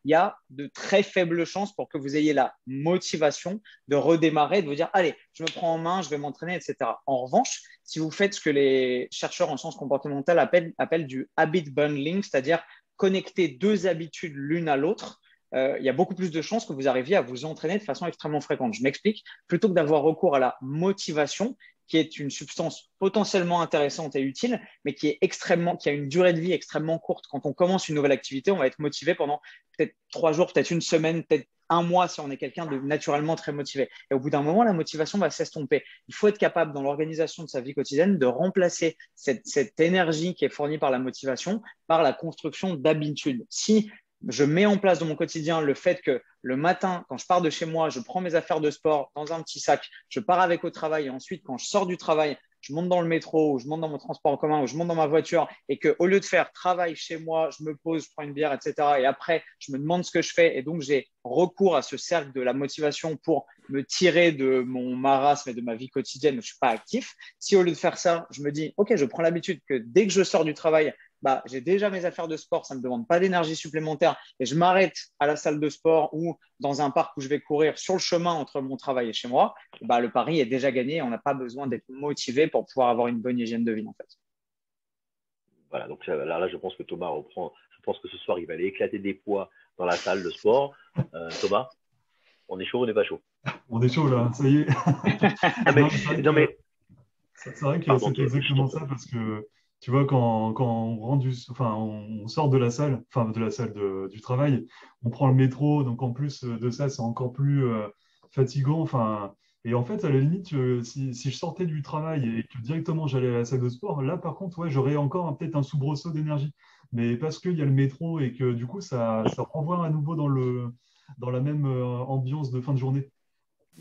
Il y a de très faibles chances pour que vous ayez la motivation de redémarrer, de vous dire, allez, je me prends en main, je vais m'entraîner, etc. En revanche, si vous faites ce que les chercheurs en sciences comportementales appellent du habit bundling, c'est-à-dire connecter deux habitudes l'une à l'autre, il y a beaucoup plus de chances que vous arriviez à vous entraîner de façon extrêmement fréquente. Je m'explique. Plutôt que d'avoir recours à la motivation, qui est une substance potentiellement intéressante et utile, mais qui a une durée de vie extrêmement courte. Quand on commence une nouvelle activité, on va être motivé pendant peut-être 3 jours, peut-être une semaine, peut-être 1 mois si on est quelqu'un de naturellement très motivé. Et au bout d'un moment, la motivation va s'estomper. Il faut être capable, dans l'organisation de sa vie quotidienne, de remplacer cette énergie qui est fournie par la motivation par la construction d'habitudes. Si je mets en place dans mon quotidien le fait que le matin, quand je pars de chez moi, je prends mes affaires de sport dans un petit sac, je pars avec au travail et ensuite, quand je sors du travail, je monte dans le métro ou je monte dans mon transport en commun ou je monte dans ma voiture et qu'au lieu de faire travail chez moi, je me pose, je prends une bière, etc. Et après, je me demande ce que je fais et donc j'ai recours à ce cercle de la motivation pour me tirer de mon marasme et de ma vie quotidienne où je ne suis pas actif. Si au lieu de faire ça, je me dis, OK, je prends l'habitude que dès que je sors du travail, j'ai déjà mes affaires de sport, ça ne me demande pas d'énergie supplémentaire et je m'arrête à la salle de sport ou dans un parc où je vais courir sur le chemin entre mon travail et chez moi, le pari est déjà gagné et on n'a pas besoin d'être motivé pour pouvoir avoir une bonne hygiène de vie en fait. Voilà, donc là, je pense que Thomas reprend. Je pense que ce soir, il va aller éclater des poids dans la salle de sport. Thomas, on est chaud ou on n'est pas chaud? On est chaud là, ça y est. C'est vrai que c'est exactement ça parce que tu vois, quand on sort de la salle, du travail, on prend le métro, donc en plus de ça, c'est encore plus fatigant. Et en fait, à la limite, si je sortais du travail et que directement j'allais à la salle de sport, là par contre, ouais, j'aurais encore peut-être un soubresaut d'énergie. Mais parce qu'il y a le métro et que du coup, ça renvoie à nouveau dans la même ambiance de fin de journée.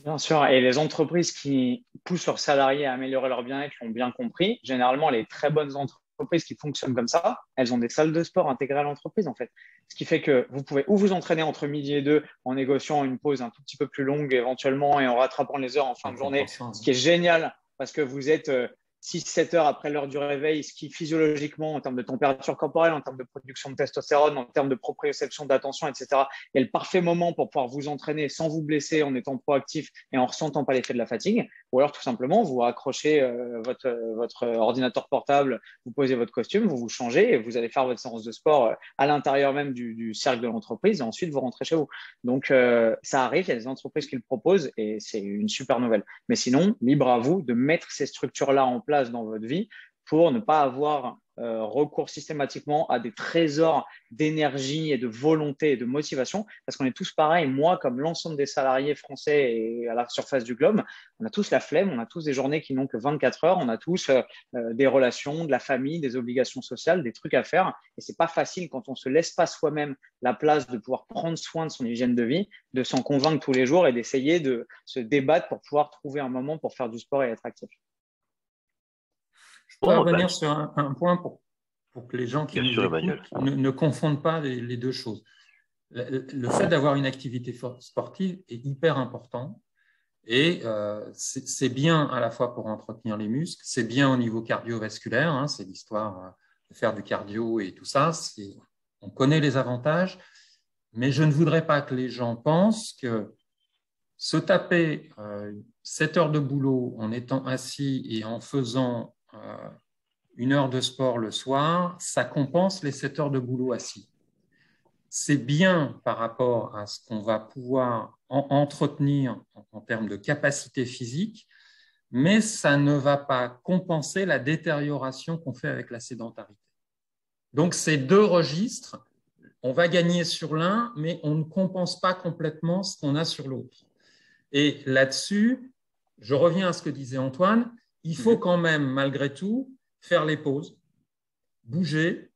Bien sûr, et les entreprises qui poussent leurs salariés à améliorer leur bien-être l'ont bien compris. Généralement, les très bonnes entreprises qui fonctionnent comme ça, elles ont des salles de sport intégrées à l'entreprise, en fait. Ce qui fait que vous pouvez ou vous entraîner entre midi et 2 en négociant une pause un tout petit peu plus longue éventuellement et en rattrapant les heures en fin de journée, ce qui est génial parce que vous êtes 6-7 heures après l'heure du réveil, ce qui physiologiquement, en termes de température corporelle, en termes de production de testostérone, en termes de proprioception d'attention, etc., est le parfait moment pour pouvoir vous entraîner sans vous blesser, en étant proactif et en ressentant pas l'effet de la fatigue. Ou alors, tout simplement, vous raccrochez votre ordinateur portable, vous posez votre costume, vous vous changez et vous allez faire votre séance de sport à l'intérieur même du cercle de l'entreprise et ensuite vous rentrez chez vous. Donc, ça arrive, il y a des entreprises qui le proposent et c'est une super nouvelle. Mais sinon, libre à vous de mettre ces structures-là en place dans votre vie pour ne pas avoir recours systématiquement à des trésors d'énergie et de volonté et de motivation parce qu'on est tous pareils. Moi, comme l'ensemble des salariés français et à la surface du globe, on a tous la flemme, on a tous des journées qui n'ont que 24 heures, on a tous des relations, de la famille, des obligations sociales, des trucs à faire et c'est pas facile quand on se laisse pas soi-même la place de pouvoir prendre soin de son hygiène de vie, de s'en convaincre tous les jours et d'essayer de se débattre pour pouvoir trouver un moment pour faire du sport et être actif. Je pourrais revenir sur un point pour que les gens qui nous écoutent ne confondent pas les deux choses. Le fait d'avoir une activité sportive est hyper important Et c'est bien à la fois pour entretenir les muscles, c'est bien au niveau cardiovasculaire, hein, c'est l'histoire de faire du cardio et tout ça. On connaît les avantages, mais je ne voudrais pas que les gens pensent que se taper 7 heures de boulot en étant assis et en faisant 1 heure de sport le soir, ça compense les 7 heures de boulot assis. C'est bien par rapport à ce qu'on va pouvoir entretenir en termes de capacité physique, mais ça ne va pas compenser la détérioration qu'on fait avec la sédentarité. Donc, ces deux registres, on va gagner sur l'un, mais on ne compense pas complètement ce qu'on a sur l'autre. Et là-dessus, je reviens à ce que disait Antoine, il faut quand même, malgré tout, faire les pauses, bouger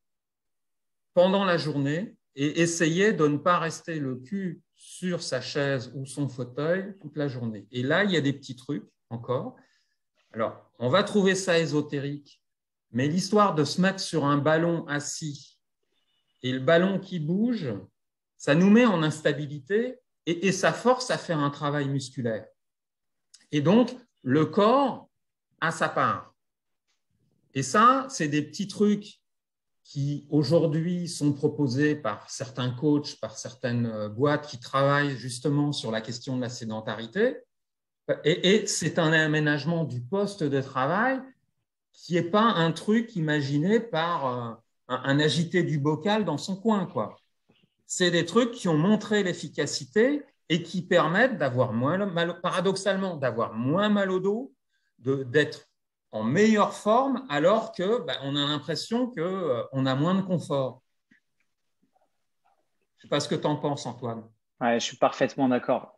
pendant la journée et essayer de ne pas rester le cul sur sa chaise ou son fauteuil toute la journée. Et là, il y a des petits trucs encore. Alors, on va trouver ça ésotérique, mais l'histoire de se mettre sur un ballon assis et le ballon qui bouge, ça nous met en instabilité et ça force à faire un travail musculaire. Et donc, le corps a sa part. Et ça, c'est des petits trucs qui, aujourd'hui, sont proposés par certains coachs, par certaines boîtes qui travaillent justement sur la question de la sédentarité. Et c'est un aménagement du poste de travail qui n'est pas un truc imaginé par un agité du bocal dans son coin, quoi. C'est des trucs qui ont montré l'efficacité et qui permettent d'avoir moins mal, paradoxalement, d'avoir moins mal au dos, d'être en meilleure forme, alors que on a l'impression qu'on a moins de confort. Je ne sais pas ce que tu en penses, Antoine. Ouais, je suis parfaitement d'accord.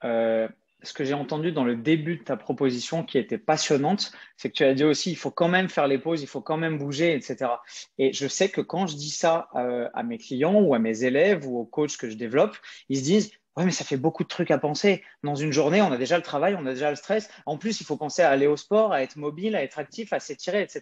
Ce que j'ai entendu dans le début de ta proposition qui était passionnante, c'est que tu as dit aussi, il faut quand même faire les pauses, il faut quand même bouger, etc. Et je sais que quand je dis ça à mes clients ou à mes élèves ou aux coachs que je développe, ils se disent, ouais, mais ça fait beaucoup de trucs à penser. Dans une journée, on a déjà le travail, on a déjà le stress. En plus, il faut penser à aller au sport, à être mobile, à être actif, à s'étirer, etc.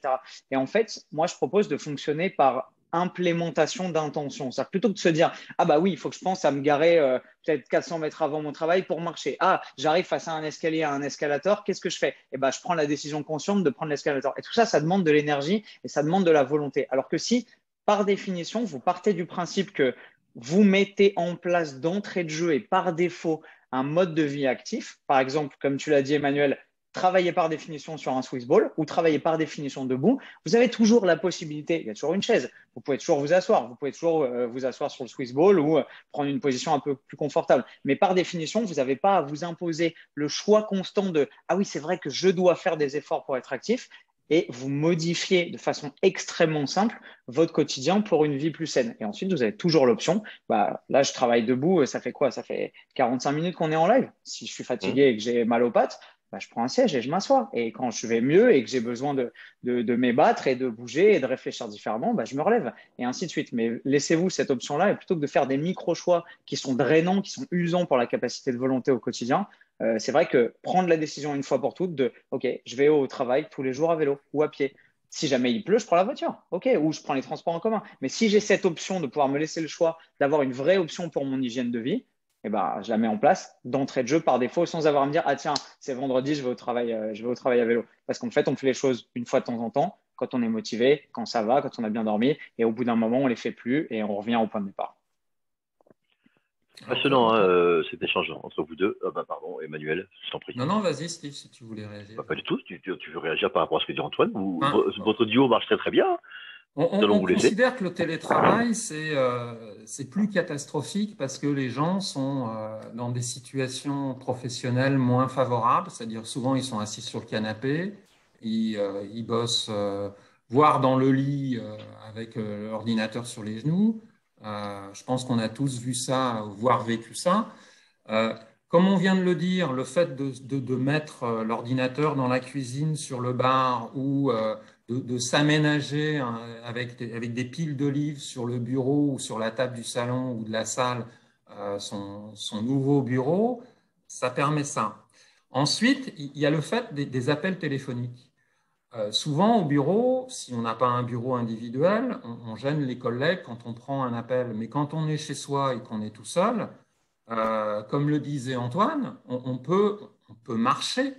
Et en fait, moi, je propose de fonctionner par implémentation d'intention. C'est-à-dire plutôt que de se dire, ah bah oui, il faut que je pense à me garer peut-être 400 mètres avant mon travail pour marcher. Ah, j'arrive face à un escalier, à un escalator, qu'est-ce que je fais? Eh ben, je prends la décision consciente de prendre l'escalator. Et tout ça, ça demande de l'énergie et ça demande de la volonté. Alors que si, par définition, vous partez du principe que vous mettez en place d'entrée de jeu et par défaut un mode de vie actif, par exemple, comme tu l'as dit, Emmanuel, travailler par définition sur un Swiss ball ou travailler par définition debout, vous avez toujours la possibilité, il y a toujours une chaise, vous pouvez toujours vous asseoir, vous pouvez toujours vous asseoir sur le Swiss ball ou prendre une position un peu plus confortable. Mais par définition, vous n'avez pas à vous imposer le choix constant de « Ah oui, c'est vrai que je dois faire des efforts pour être actif » et vous modifiez de façon extrêmement simple votre quotidien pour une vie plus saine. Et ensuite, vous avez toujours l'option, là, je travaille debout, ça fait quoi? Ça fait 45 minutes qu'on est en live. Si je suis fatigué et que j'ai mal aux pattes, je prends un siège et je m'assois. Et quand je vais mieux et que j'ai besoin de m'ébattre et de bouger et de réfléchir différemment, je me relève et ainsi de suite. Mais laissez-vous cette option-là et plutôt que de faire des micro-choix qui sont drainants, qui sont usants pour la capacité de volonté au quotidien, c'est vrai que prendre la décision une fois pour toutes de « Ok, je vais au travail tous les jours à vélo ou à pied. Si jamais il pleut, je prends la voiture. Ok, ou je prends les transports en commun. Mais si j'ai cette option de pouvoir me laisser le choix d'avoir une vraie option pour mon hygiène de vie, je la mets en place d'entrée de jeu par défaut sans avoir à me dire « Ah tiens, c'est vendredi, je vais au travail à vélo. » Parce qu'en fait, on fait les choses une fois de temps en temps, quand on est motivé, quand ça va, quand on a bien dormi. Et au bout d'un moment, on ne les fait plus et on revient au point de départ. Passionnant, cet échange entre vous deux. Pardon, Emmanuel, je t'en prie. Non, vas-y, Steve, si tu voulais réagir. Pas du tout. Tu veux réagir par rapport à ce que dit Antoine. Votre duo marche très, très bien. On considère que le télétravail, c'est plus catastrophique parce que les gens sont dans des situations professionnelles moins favorables, c'est-à-dire souvent ils sont assis sur le canapé, ils bossent, voire dans le lit avec l'ordinateur sur les genoux. Je pense qu'on a tous vu ça, voire vécu ça. Comme on vient de le dire, le fait de mettre l'ordinateur dans la cuisine, sur le bar ou de s'aménager avec des piles de livres sur le bureau ou sur la table du salon ou de la salle, son nouveau bureau, ça permet ça. Ensuite, il y a le fait des appels téléphoniques. Souvent au bureau, si on n'a pas un bureau individuel, on gêne les collègues quand on prend un appel. Mais quand on est chez soi et qu'on est tout seul, comme le disait Antoine, on peut on peut marcher,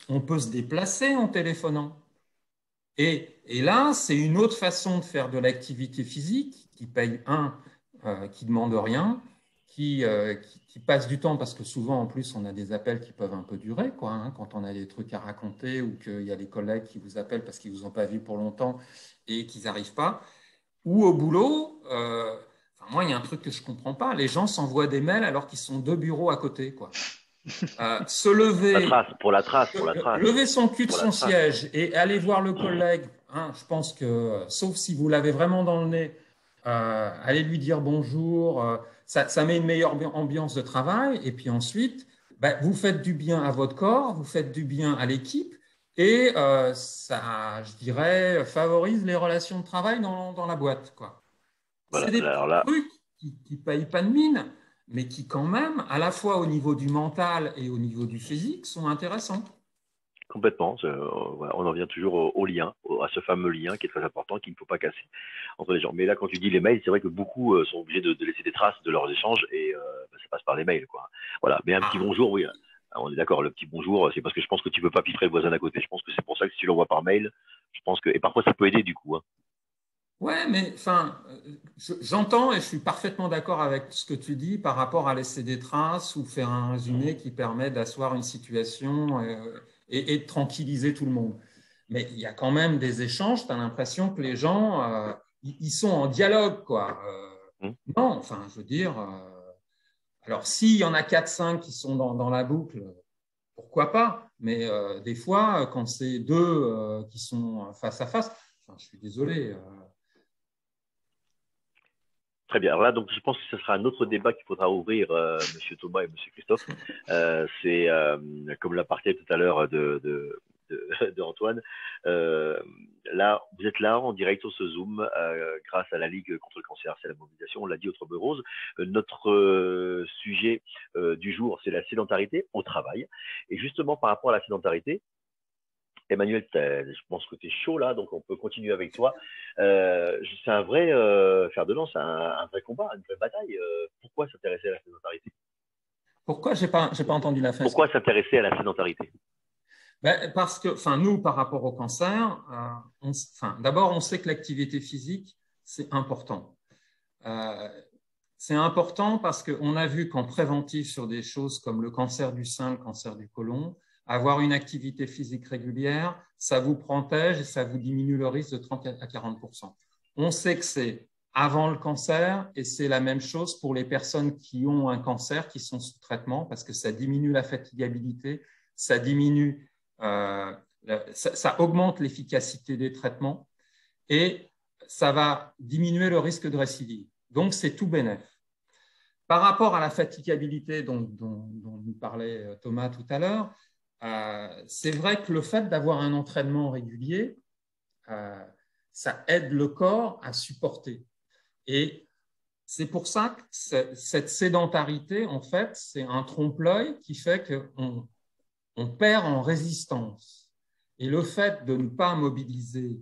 on peut se déplacer en téléphonant. Et là, c'est une autre façon de faire de l'activité physique qui paye qui ne demande rien, qui passe du temps parce que souvent, en plus, on a des appels qui peuvent un peu durer, quoi, hein, quand on a des trucs à raconter ou qu'il y a des collègues qui vous appellent parce qu'ils ne vous ont pas vu pour longtemps et qu'ils n'arrivent pas. Ou au boulot, moi, il y a un truc que je ne comprends pas. Les gens s'envoient des mails alors qu'ils sont 2 bureaux à côté, quoi. Se lever, pour la trace. lever son cul de Pour la son trace. siège et aller voir le collègue, hein, je pense que, sauf si vous l'avez vraiment dans le nez, allez lui dire bonjour, ça met une meilleure ambiance de travail. Et puis ensuite, vous faites du bien à votre corps, vous faites du bien à l'équipe et ça, je dirais, favorise les relations de travail dans la boîte, quoi. Voilà, C'est des alors là, trucs qui ne payent pas de mine, mais qui quand même, à la fois au niveau du mental et au niveau du physique, sont intéressants. complètement. Voilà, on en vient toujours au lien, à ce fameux lien qui est très important, qu'il ne faut pas casser entre les gens. Mais là, quand tu dis les mails, c'est vrai que beaucoup sont obligés de laisser des traces de leurs échanges et ça passe par les mails, quoi. Voilà. Mais un petit bonjour, oui. On est d'accord, le petit bonjour, c'est parce que je pense que tu ne peux pas piffrer le voisin d'à côté. Je pense que c'est pour ça que si tu l'envoies par mail, je pense que. Et parfois, ça peut aider du coup, hein. Ouais, mais enfin, j'entends et je suis parfaitement d'accord avec ce que tu dis par rapport à laisser des traces ou faire un résumé qui permet d'asseoir une situation et de tranquilliser tout le monde. Mais il y a quand même des échanges, tu as l'impression que les gens, ils sont en dialogue, quoi. Non, enfin, je veux dire, alors s'il y en a 4-5 qui sont dans la boucle, pourquoi pas? Mais des fois, quand c'est 2 qui sont face à face, enfin, je suis désolé. Très bien. Alors là, donc, je pense que ce sera un autre débat qu'il faudra ouvrir, Monsieur Thomas et Monsieur Christophe. C'est comme l'a parlé tout à l'heure de Antoine. Là, vous êtes là en direct sur ce Zoom grâce à la Ligue contre le cancer, c'est la mobilisation. On l'a dit au Treuble Rose. Notre sujet du jour, c'est la sédentarité au travail. Et justement, par rapport à la sédentarité, Emmanuel, je pense que tu es chaud là, donc on peut continuer avec toi. C'est un vrai fer de lance, un vrai combat, une vraie bataille. Pourquoi s'intéresser à la sédentarité? Pourquoi j'ai pas entendu la fin? Pourquoi s'intéresser à la sédentarité? Parce que, nous, par rapport au cancer, d'abord, on sait que l'activité physique, c'est important. C'est important parce qu'on a vu qu'en préventif sur des choses comme le cancer du sein, le cancer du côlon, avoir une activité physique régulière, ça vous protège et ça vous diminue le risque de 30 à 40%. On sait que c'est avant le cancer et c'est la même chose pour les personnes qui ont un cancer, qui sont sous traitement, parce que ça diminue la fatigabilité, ça diminue, ça augmente l'efficacité des traitements et ça va diminuer le risque de récidive. Donc, c'est tout bénef. Par rapport à la fatigabilité dont nous parlait Thomas tout à l'heure, c'est vrai que le fait d'avoir un entraînement régulier, ça aide le corps à supporter. Et c'est pour ça que cette sédentarité, en fait, c'est un trompe-l'œil qui fait qu'on perd en résistance. Et le fait de ne pas mobiliser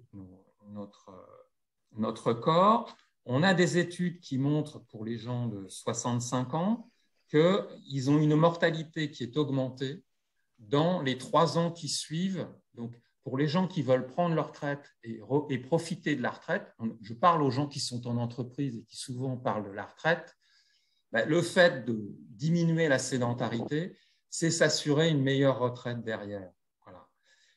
notre corps, on a des études qui montrent pour les gens de 65 ans qu'ils ont une mortalité qui est augmentée dans les 3 ans qui suivent. Donc, pour les gens qui veulent prendre leur retraite et profiter de la retraite, je parle aux gens qui sont en entreprise et qui souvent parlent de la retraite, le fait de diminuer la sédentarité, c'est s'assurer une meilleure retraite derrière. Voilà.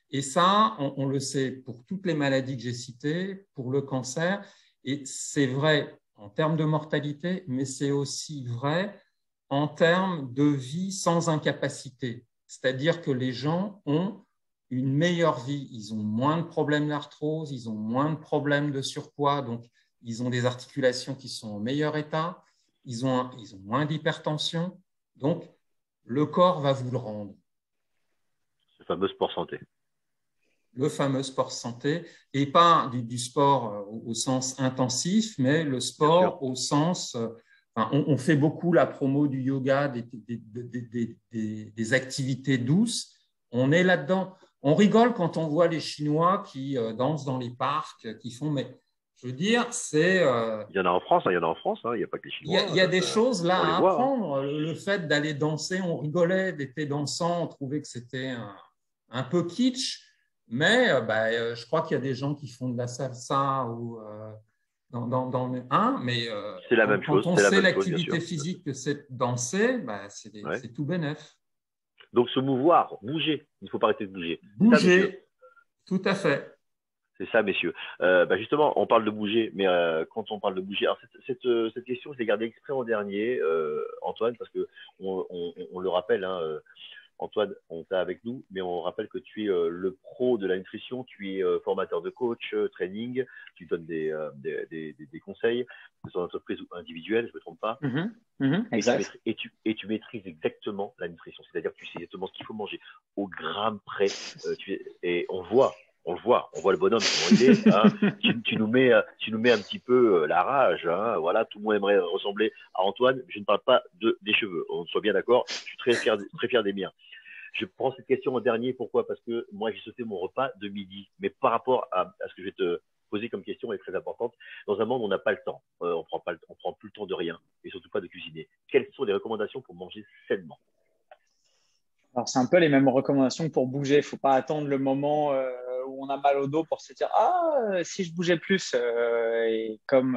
Et ça, on le sait pour toutes les maladies que j'ai citées, pour le cancer, et c'est vrai en termes de mortalité, mais c'est aussi vrai en termes de vie sans incapacité. C'est-à-dire que les gens ont une meilleure vie, ils ont moins de problèmes d'arthrose, ils ont moins de problèmes de surpoids, donc ils ont des articulations qui sont en meilleur état, ils ont moins d'hypertension, donc le corps va vous le rendre. Le fameux sport santé. Le fameux sport santé, et pas du sport au sens intensif, mais le sport au sens... on fait beaucoup la promo du yoga, des activités douces. On est là-dedans. On rigole quand on voit les Chinois qui dansent dans les parcs, qui font... Mais Je veux dire, c'est… il y en a en France, il y en a en France, il n'y a pas que les Il y Chinois. a des choses là on les à voit, apprendre. Le fait d'aller danser, on rigolait d'été dansant, on trouvait que c'était un peu kitsch, mais je crois qu'il y a des gens qui font de la salsa ou mais C'est la même quand chose, on c'est la sait même chose, bien sûr. l'activité physique que c'est danser, Ouais. c'est tout bénef. Donc se mouvoir, bouger, il ne faut pas arrêter de bouger. Bouger, tout à fait. C'est ça, messieurs. Justement, on parle de bouger, mais quand on parle de bouger, alors cette question, je l'ai gardée exprès en dernier, Antoine, parce que on le rappelle, Antoine, on t'a avec nous, mais on rappelle que tu es le pro de la nutrition, tu es formateur de coach, training, tu donnes des conseils, que ce soit en entreprise ou individuelle, je ne me trompe pas. Exact. Et tu maîtrises exactement la nutrition, c'est-à-dire que tu sais exactement ce qu'il faut manger au gramme près. Et on le voit le bonhomme comment il est. Tu nous mets un petit peu la rage. Voilà, tout le monde aimerait ressembler à Antoine. Je ne parle pas des cheveux. On soit bien d'accord. Je suis très fier des miens. Je prends cette question en dernier. Pourquoi? Parce que moi, j'ai sauté mon repas de midi. Mais par rapport à ce que je vais te poser comme question, elle est très importante. Dans un monde où on n'a pas le temps, on prend plus le temps de rien et surtout pas de cuisiner. Quelles sont les recommandations pour manger sainement? Alors, c'est un peu les mêmes recommandations pour bouger. Il ne faut pas attendre le moment où on a mal au dos pour se dire si je bougeais plus. Et comme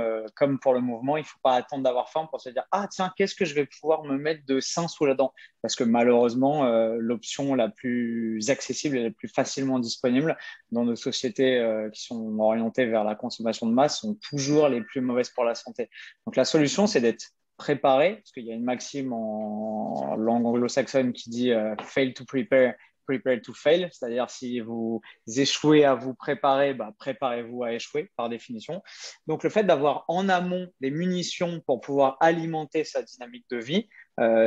pour le mouvement, il ne faut pas attendre d'avoir faim pour se dire tiens, qu'est-ce que je vais pouvoir me mettre de sain sous la dent? Parce que malheureusement, l'option la plus accessible et la plus facilement disponible dans nos sociétés qui sont orientées vers la consommation de masse sont toujours les plus mauvaises pour la santé. Donc, la solution, c'est d'être préparer, parce qu'il y a une maxime en langue anglo-saxonne qui dit fail to prepare, prepare to fail, c'est-à-dire si vous échouez à vous préparer, préparez-vous à échouer par définition. Donc le fait d'avoir en amont des munitions pour pouvoir alimenter sa dynamique de vie,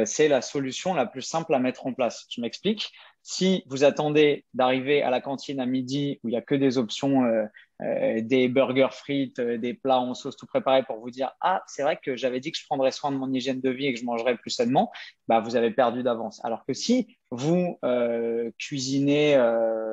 c'est la solution la plus simple à mettre en place. Je m'explique. Si vous attendez d'arriver à la cantine à midi où il n'y a que des options, des burgers frites, des plats en sauce tout préparés pour vous dire c'est vrai que j'avais dit que je prendrais soin de mon hygiène de vie et que je mangerais plus sainement, vous avez perdu d'avance. Alors que si vous cuisinez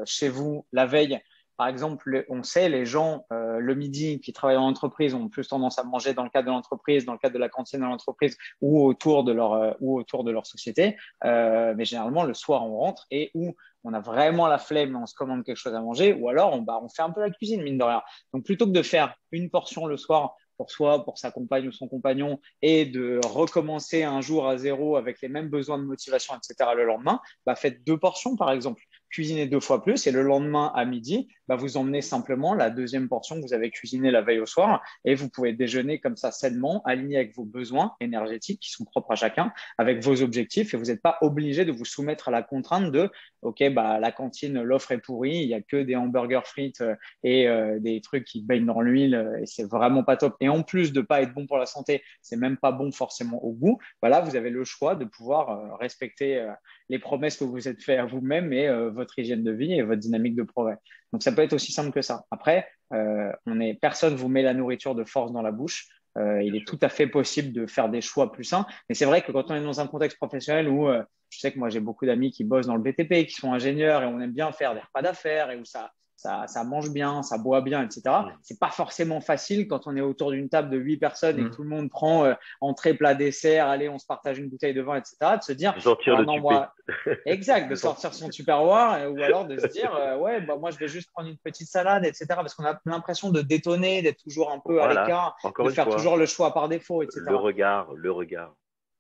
chez vous la veille, par exemple, on sait, les gens le midi qui travaillent en entreprise ont plus tendance à manger dans le cadre de l'entreprise, dans le cadre de la cantine de l'entreprise ou autour de leur société. Mais généralement, le soir, on rentre et où on a vraiment la flemme et on se commande quelque chose à manger, ou alors on fait un peu la cuisine, mine de rien. Donc, plutôt que de faire une portion le soir pour soi, pour sa compagne ou son compagnon, et de recommencer un jour à zéro avec les mêmes besoins de motivation, etc. le lendemain, faites 2 portions, par exemple. Cuisinez 2 fois plus et le lendemain à midi, vous emmenez simplement la deuxième portion que vous avez cuisinée la veille au soir et vous pouvez déjeuner comme ça sainement, aligné avec vos besoins énergétiques qui sont propres à chacun, avec vos objectifs et vous n'êtes pas obligé de vous soumettre à la contrainte de OK, la cantine, l'offre est pourrie, il n'y a que des hamburgers frites et des trucs qui baignent dans l'huile et c'est vraiment pas top. Et en plus de pas être bon pour la santé, c'est même pas bon forcément au goût. Voilà, vous avez le choix de pouvoir respecter les promesses que vous êtes fait à vous-même et votre hygiène de vie et votre dynamique de progrès. Donc, ça peut être aussi simple que ça. Après, personne ne vous met la nourriture de force dans la bouche. Il est tout à fait possible de faire des choix plus sains. Mais c'est vrai que quand on est dans un contexte professionnel où je sais que moi, j'ai beaucoup d'amis qui bossent dans le BTP, qui sont ingénieurs et on aime bien faire des repas d'affaires et où ça mange bien, ça boit bien, etc. C'est pas forcément facile quand on est autour d'une table de 8 personnes et que tout le monde prend entrée, plat, dessert, allez, on se partage une bouteille de vin, etc. De se dire, exact, de sortir son Tupperware ou alors de se dire, moi, je vais juste prendre une petite salade, etc. Parce qu'on a l'impression de détonner, d'être toujours un peu à l'écart, de faire toujours le choix par défaut, etc. Le regard.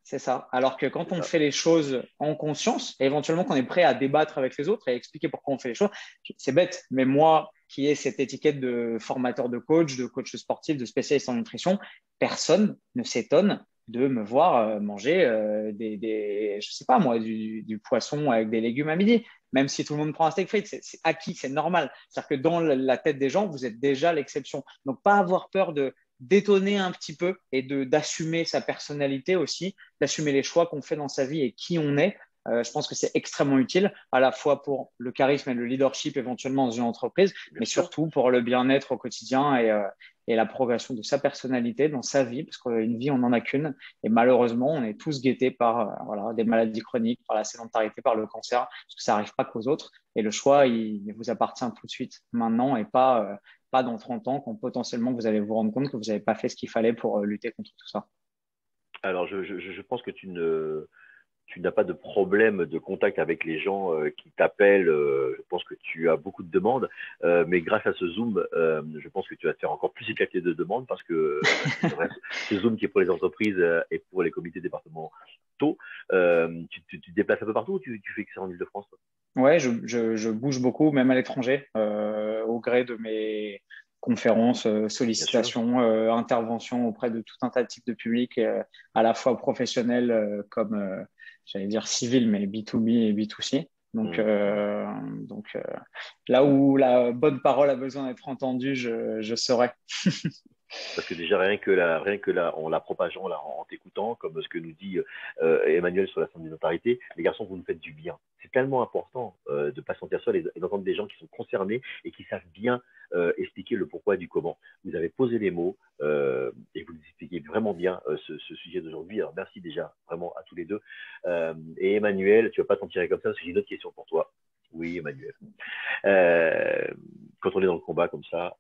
C'est ça. Alors que quand on fait les choses en conscience, et éventuellement qu'on est prêt à débattre avec les autres et expliquer pourquoi on fait les choses, c'est bête. Mais moi, qui ai cette étiquette de formateur de coach sportif, de spécialiste en nutrition, personne ne s'étonne de me voir manger je sais pas moi, du poisson avec des légumes à midi. Même si tout le monde prend un steak frites, c'est acquis, c'est normal. C'est-à-dire que dans la tête des gens, vous êtes déjà l'exception. Donc, pas avoir peur de détonner un petit peu et d'assumer sa personnalité aussi, d'assumer les choix qu'on fait dans sa vie et qui on est. Je pense que c'est extrêmement utile, à la fois pour le charisme et le leadership éventuellement dans une entreprise, mais surtout pour le bien-être au quotidien et la progression de sa personnalité dans sa vie, parce qu'une vie, on n'en a qu'une. Et malheureusement, on est tous guettés par des maladies chroniques, par la sédentarité, par le cancer, parce que ça n'arrive pas qu'aux autres. Et le choix, il vous appartient tout de suite, maintenant, et pas pas dans 30 ans, quand potentiellement vous allez vous rendre compte que vous n'avez pas fait ce qu'il fallait pour lutter contre tout ça? Alors, je pense que tu n'as pas de problème de contact avec les gens qui t'appellent. Je pense que tu as beaucoup de demandes, mais grâce à ce Zoom, je pense que tu vas te faire encore plus éclater de demandes parce que ce Zoom qui est pour les entreprises et pour les comités départementaux, tu te déplaces un peu partout ou tu fais que ça en Ile-de-France? Ouais, je bouge beaucoup, même à l'étranger, au gré de mes conférences, Bien sûr. sollicitations, interventions auprès de tout un tas de types de publics, à la fois professionnels comme, j'allais dire civils, mais B2B et B2C. Donc, Mmh. là où la bonne parole a besoin d'être entendue, je serai. Parce que déjà, rien que la, en la propageant, là, en t'écoutant, comme ce que nous dit Emmanuel sur la complémentarité, les garçons, vous nous faites du bien. C'est tellement important de ne pas se sentir seul et d'entendre des gens qui sont concernés et qui savent bien expliquer le pourquoi et du comment. Vous avez posé les mots et vous expliquez vraiment bien ce sujet d'aujourd'hui. Alors, merci déjà vraiment à tous les deux. Et Emmanuel, tu ne vas pas t'en tirer comme ça parce que j'ai une autre question pour toi. Oui, Emmanuel. Euh, Quand on est dans le combat comme ça,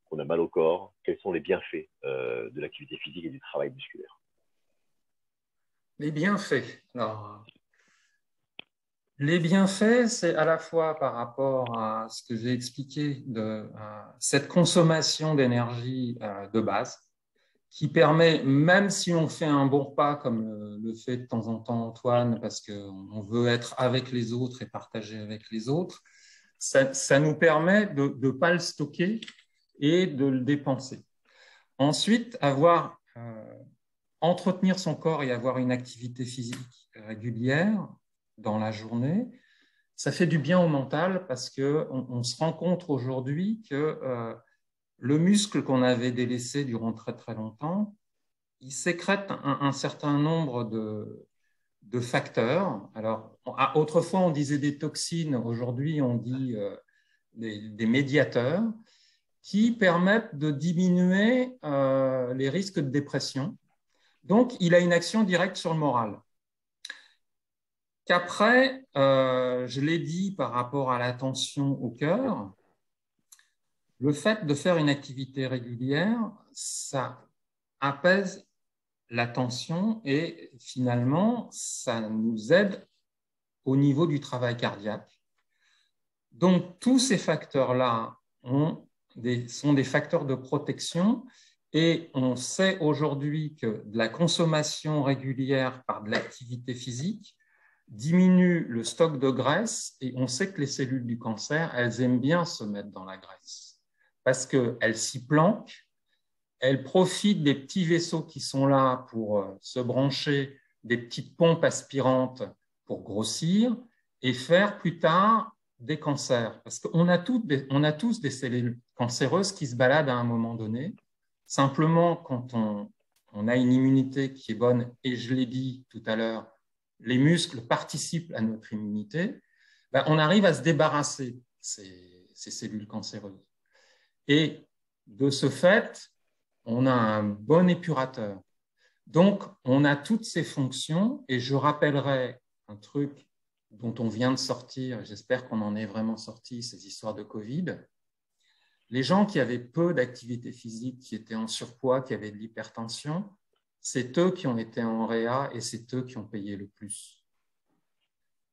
qu'on a mal au corps, quels sont les bienfaits de l'activité physique et du travail musculaire? Les bienfaits. Alors, les bienfaits, c'est à la fois par rapport à ce que j'ai expliqué de cette consommation d'énergie de base, qui permet, même si on fait un bon repas, comme le fait de temps en temps Antoine, parce qu'on veut être avec les autres et partager avec les autres, ça nous permet de ne pas le stocker et de le dépenser. Ensuite, entretenir son corps et avoir une activité physique régulière dans la journée, ça fait du bien au mental parce qu'on se rend compte aujourd'hui que le muscle qu'on avait délaissé durant très très longtemps, il sécrète un certain nombre de facteurs. Alors, autrefois, on disait des toxines, aujourd'hui, on dit des médiateurs qui permettent de diminuer les risques de dépression. Donc, il a une action directe sur le moral. Qu'après, je l'ai dit par rapport à l'attention au cœur, le fait de faire une activité régulière, ça apaise la tension et finalement, ça nous aide au niveau du travail cardiaque. Donc, tous ces facteurs-là sont des facteurs de protection et on sait aujourd'hui que de la consommation régulière par de l'activité physique diminue le stock de graisse et on sait que les cellules du cancer, elles aiment bien se mettre dans la graisse parce qu'elles s'y planquent. Elle profite des petits vaisseaux qui sont là pour se brancher, des petites pompes aspirantes pour grossir et faire plus tard des cancers. Parce qu'on a tous des cellules cancéreuses qui se baladent à un moment donné. Simplement, quand on a une immunité qui est bonne, et je l'ai dit tout à l'heure, les muscles participent à notre immunité, ben, on arrive à se débarrasser de ces cellules cancéreuses. Et de ce fait, on a un bon épurateur. Donc, on a toutes ces fonctions et je rappellerai un truc dont on vient de sortir, j'espère qu'on en est vraiment sorti, ces histoires de Covid. Les gens qui avaient peu d'activité physique, qui étaient en surpoids, qui avaient de l'hypertension, c'est eux qui ont été en réa et c'est eux qui ont payé le plus.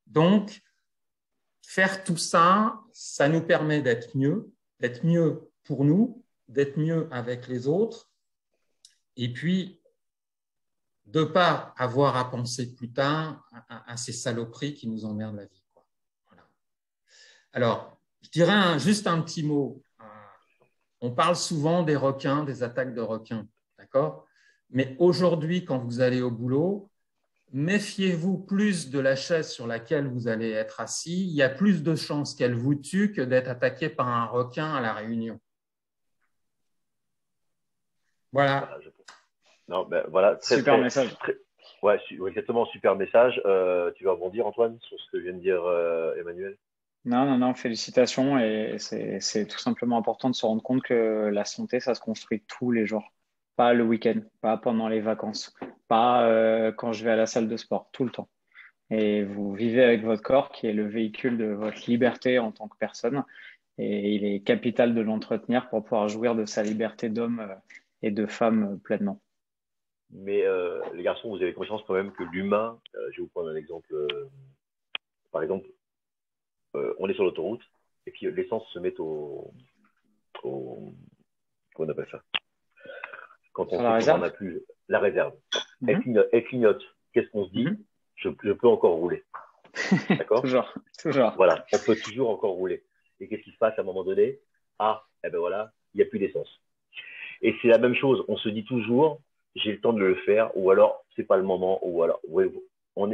Donc, faire tout ça, ça nous permet d'être mieux pour nous, d'être mieux avec les autres, et puis de ne pas avoir à penser plus tard à ces saloperies qui nous emmerdent la vie. Voilà. Alors, je dirais juste un petit mot. On parle souvent des requins, des attaques de requins, d'accord? Mais aujourd'hui, quand vous allez au boulot, méfiez-vous plus de la chaise sur laquelle vous allez être assis. Il y a plus de chances qu'elle vous tue que d'être attaqué par un requin à la réunion. Voilà. Voilà, non, ben, voilà, Super message. Ouais, exactement, super message. Tu vas rebondir, Antoine, sur ce que vient de dire Emmanuel? Non, félicitations. Et c'est tout simplement important de se rendre compte que la santé, ça se construit tous les jours. Pas le week-end, pas pendant les vacances, pas quand je vais à la salle de sport, tout le temps. Et vous vivez avec votre corps qui est le véhicule de votre liberté en tant que personne. et il est capital de l'entretenir pour pouvoir jouir de sa liberté d'homme et de femme pleinement. Mais les garçons, vous avez conscience quand même que l'humain, je vais vous prendre un exemple, par exemple, on est sur l'autoroute et puis l'essence se met comment on appelle ça? Quand on Sur la sait qu'on n'en réserve. a plus, la réserve. Elle Mhm. clignote. Qu'est-ce qu'on se dit? Mhm. Je peux encore rouler. D'accord? Toujours, toujours. Voilà, on peut toujours encore rouler. Et qu'est-ce qui se passe à un moment donné? Ah, eh ben voilà, il n'y a plus d'essence. Et c'est la même chose, on se dit toujours, j'ai le temps de le faire, ou alors c'est pas le moment, ou alors, ouais,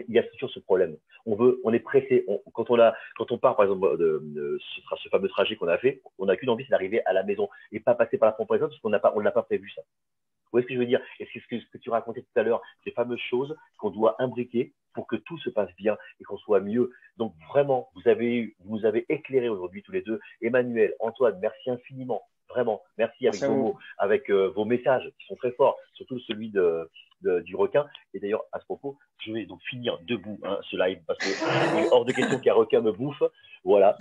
il y a toujours ce problème. On est pressé. Quand on part, par exemple, de ce fameux trajet qu'on a fait, on n'a qu'une envie, c'est d'arriver à la maison et pas passer par la comparaison parce on l'a pas prévu ça. Vous voyez ce que je veux dire? Et c'est ce que tu racontais tout à l'heure, ces fameuses choses qu'on doit imbriquer pour que tout se passe bien et qu'on soit mieux. Donc vraiment, vous nous avez éclairé aujourd'hui tous les deux. Emmanuel, Antoine, merci infiniment. Vraiment, merci avec Merci à vos vous. mots, avec vos messages qui sont très forts, surtout celui du requin. Et d'ailleurs, à ce propos, je vais donc finir debout ce live parce qu'il est hors de question qu'un requin me bouffe. Voilà.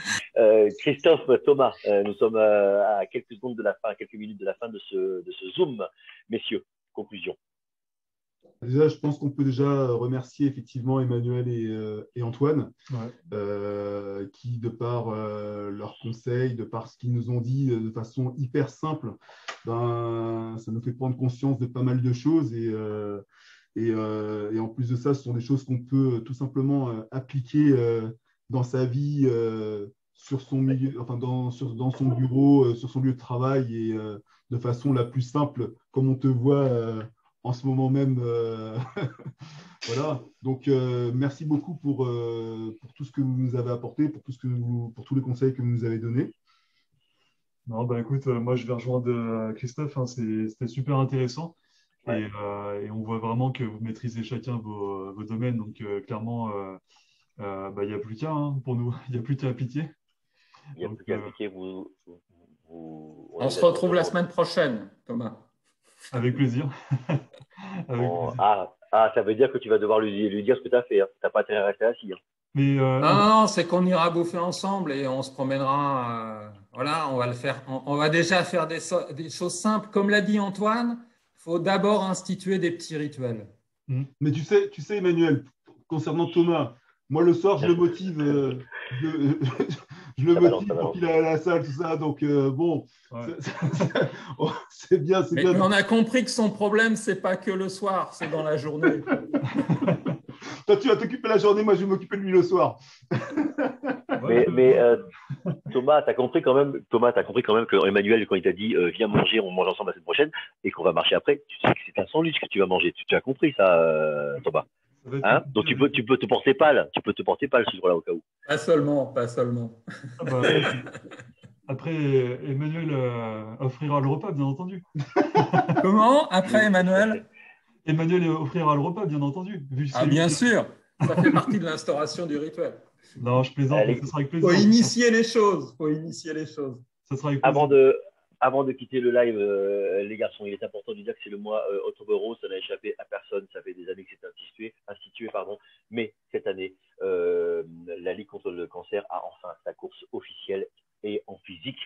Christophe, Thomas, nous sommes à quelques secondes de la fin, à quelques minutes de la fin de ce Zoom. Messieurs, conclusion. Déjà, je pense qu'on peut déjà remercier effectivement Emmanuel et Antoine, qui, de par leurs conseils, de par ce qu'ils nous ont dit de façon hyper simple, ça nous fait prendre conscience de pas mal de choses. Et en plus de ça, ce sont des choses qu'on peut tout simplement appliquer dans sa vie, sur son milieu, enfin dans son bureau, sur son lieu de travail, et de façon la plus simple, comme on te voit en ce moment même. Voilà. Donc, merci beaucoup pour tout ce que vous nous avez apporté, pour tous les conseils que vous nous avez donnés. Non, bah écoute, moi je vais rejoindre Christophe, hein, c'était super intéressant. Ouais. Et on voit vraiment que vous maîtrisez chacun vos domaines. Donc clairement, bah, il n'y a plus qu'à pour nous, il n'y a plus qu'à appliquer. Il n'y a Donc plus qu'à appliquer. On On est se d'accord retrouve la aujourd'hui. semaine prochaine, Thomas. avec plaisir. Avec plaisir. Ça veut dire que tu vas devoir lui dire ce que tu as fait. Hein. Tu n'as pas intérêt à rester assis. Hein. Mais Non, non, non, c'est qu'on ira bouffer ensemble et on se promènera. Voilà, on va le faire. On va déjà faire des choses simples. Comme l'a dit Antoine, il faut d'abord instituer des petits rituels. Mais tu sais, Emmanuel, concernant Thomas, moi le soir, je le motive, je, je le Ça balance, ça motive pour balance. qu'il aille à la salle, tout ça. Donc, bon, ouais. c'est bien, c'est Mais, bien. mais on a compris que son problème, c'est pas que le soir, c'est dans la journée. Toi, tu vas t'occuper la journée, moi, je vais m'occuper de lui le soir. Ouais, Mais Thomas, tu as compris quand même, que Emmanuel, quand il t'a dit viens manger, on mange ensemble la semaine prochaine et qu'on va marcher après, tu sais que c'est un sandwich que tu vas manger. Tu as compris ça, Thomas? ça va être Hein? compliqué Donc avec... tu peux te porter pâle. Tu peux te porter pâle ce jour-là au cas où. Pas seulement, pas seulement. Ah, bah, après, Emmanuel offrira le repas, bien entendu. Comment? Après, Emmanuel? Emmanuel offrira le repas, bien entendu, vu que Ah, c'est lui bien qui... sûr, ça fait partie de l'instauration du rituel. Non, je plaisante, mais ce Allez, sera avec Faut plaisir, en tout cas. initier les choses. Faut initier les choses. Ce sera avec avant plaisir. de, avant de quitter le live, les garçons, il est important de dire que c'est le mois October Rose, ça n'a échappé à personne, ça fait des années que c'est institué, pardon. Mais cette année, la Ligue contre le cancer a enfin sa course officielle et en physique.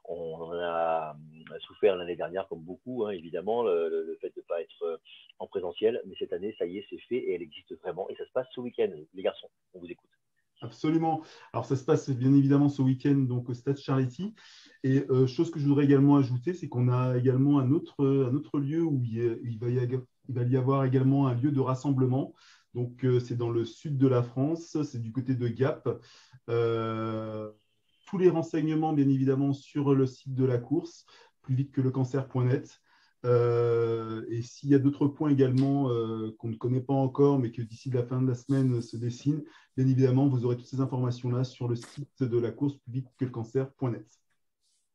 On en a souffert l'année dernière, comme beaucoup, hein, évidemment, le fait de ne pas être en présentiel. Mais cette année, ça y est, c'est fait et elle existe vraiment. Et ça se passe ce week-end, les garçons. On vous écoute. Absolument. Alors, ça se passe bien évidemment ce week-end donc au Stade Charity. Et chose que je voudrais également ajouter, c'est qu'on a également un autre lieu où il va y avoir également un lieu de rassemblement. Donc, c'est dans le sud de la France, c'est du côté de Gap. Euh, Tous les renseignements, bien évidemment, sur le site de la course, plus vite que le cancer.net. Et s'il y a d'autres points également qu'on ne connaît pas encore, mais que d'ici la fin de la semaine se dessinent, bien évidemment, vous aurez toutes ces informations-là sur le site de la course plus vite que le cancer.net.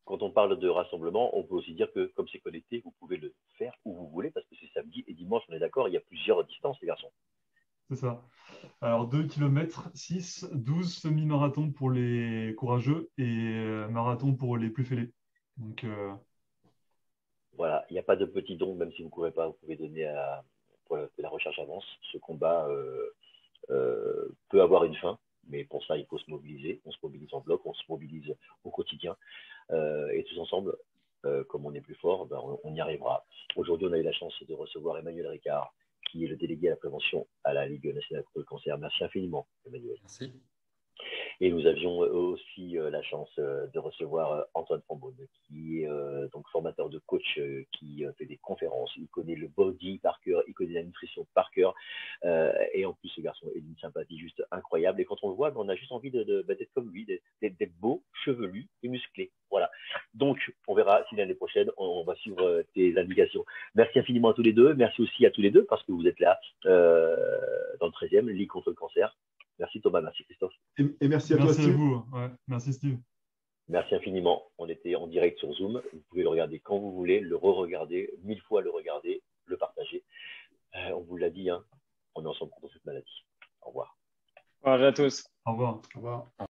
Quand on parle de rassemblement, on peut aussi dire que comme c'est connecté, vous pouvez le faire où vous voulez parce que c'est samedi et dimanche, on est d'accord, il y a plusieurs distances, les garçons. C'est ça. Alors, 2 km, 6, 12 semi-marathons pour les courageux et marathon pour les plus fêlés. Donc, Voilà, il n'y a pas de petits dons, même si vous ne courez pas, vous pouvez donner pour que la recherche avance. Ce combat peut avoir une fin. Mais pour ça, il faut se mobiliser. On se mobilise en bloc, on se mobilise au quotidien. Et tous ensemble, comme on est plus fort, ben, on y arrivera. Aujourd'hui, on a eu la chance de recevoir Emmanuel Ricard, qui est le délégué à la prévention à la Ligue nationale contre le cancer. Merci infiniment, Emmanuel. Merci. Et nous avions aussi la chance de recevoir Antoine Fambonne, qui est donc formateur de coach, qui fait des conférences. Il connaît le body par cœur, il connaît la nutrition par cœur. Et en plus, ce garçon est d'une sympathie juste incroyable. Et quand on le voit, on a juste envie d'être comme lui, d'être beau, chevelu et musclé. Voilà. Donc, on verra si l'année prochaine, on va suivre tes indications. Merci infiniment à tous les deux. Merci aussi à tous les deux parce que vous êtes là dans le 13e, Ligue contre le cancer. Merci Thomas, merci Christophe. Et merci à toi, Merci à Steve. vous. Ouais, merci Steve. Merci infiniment. On était en direct sur Zoom. Vous pouvez le regarder quand vous voulez, le re-regarder, 1000 fois le regarder, le partager. On vous l'a dit, hein, on est ensemble contre cette maladie. Au revoir. Bonjour à tous. Au revoir. Au revoir.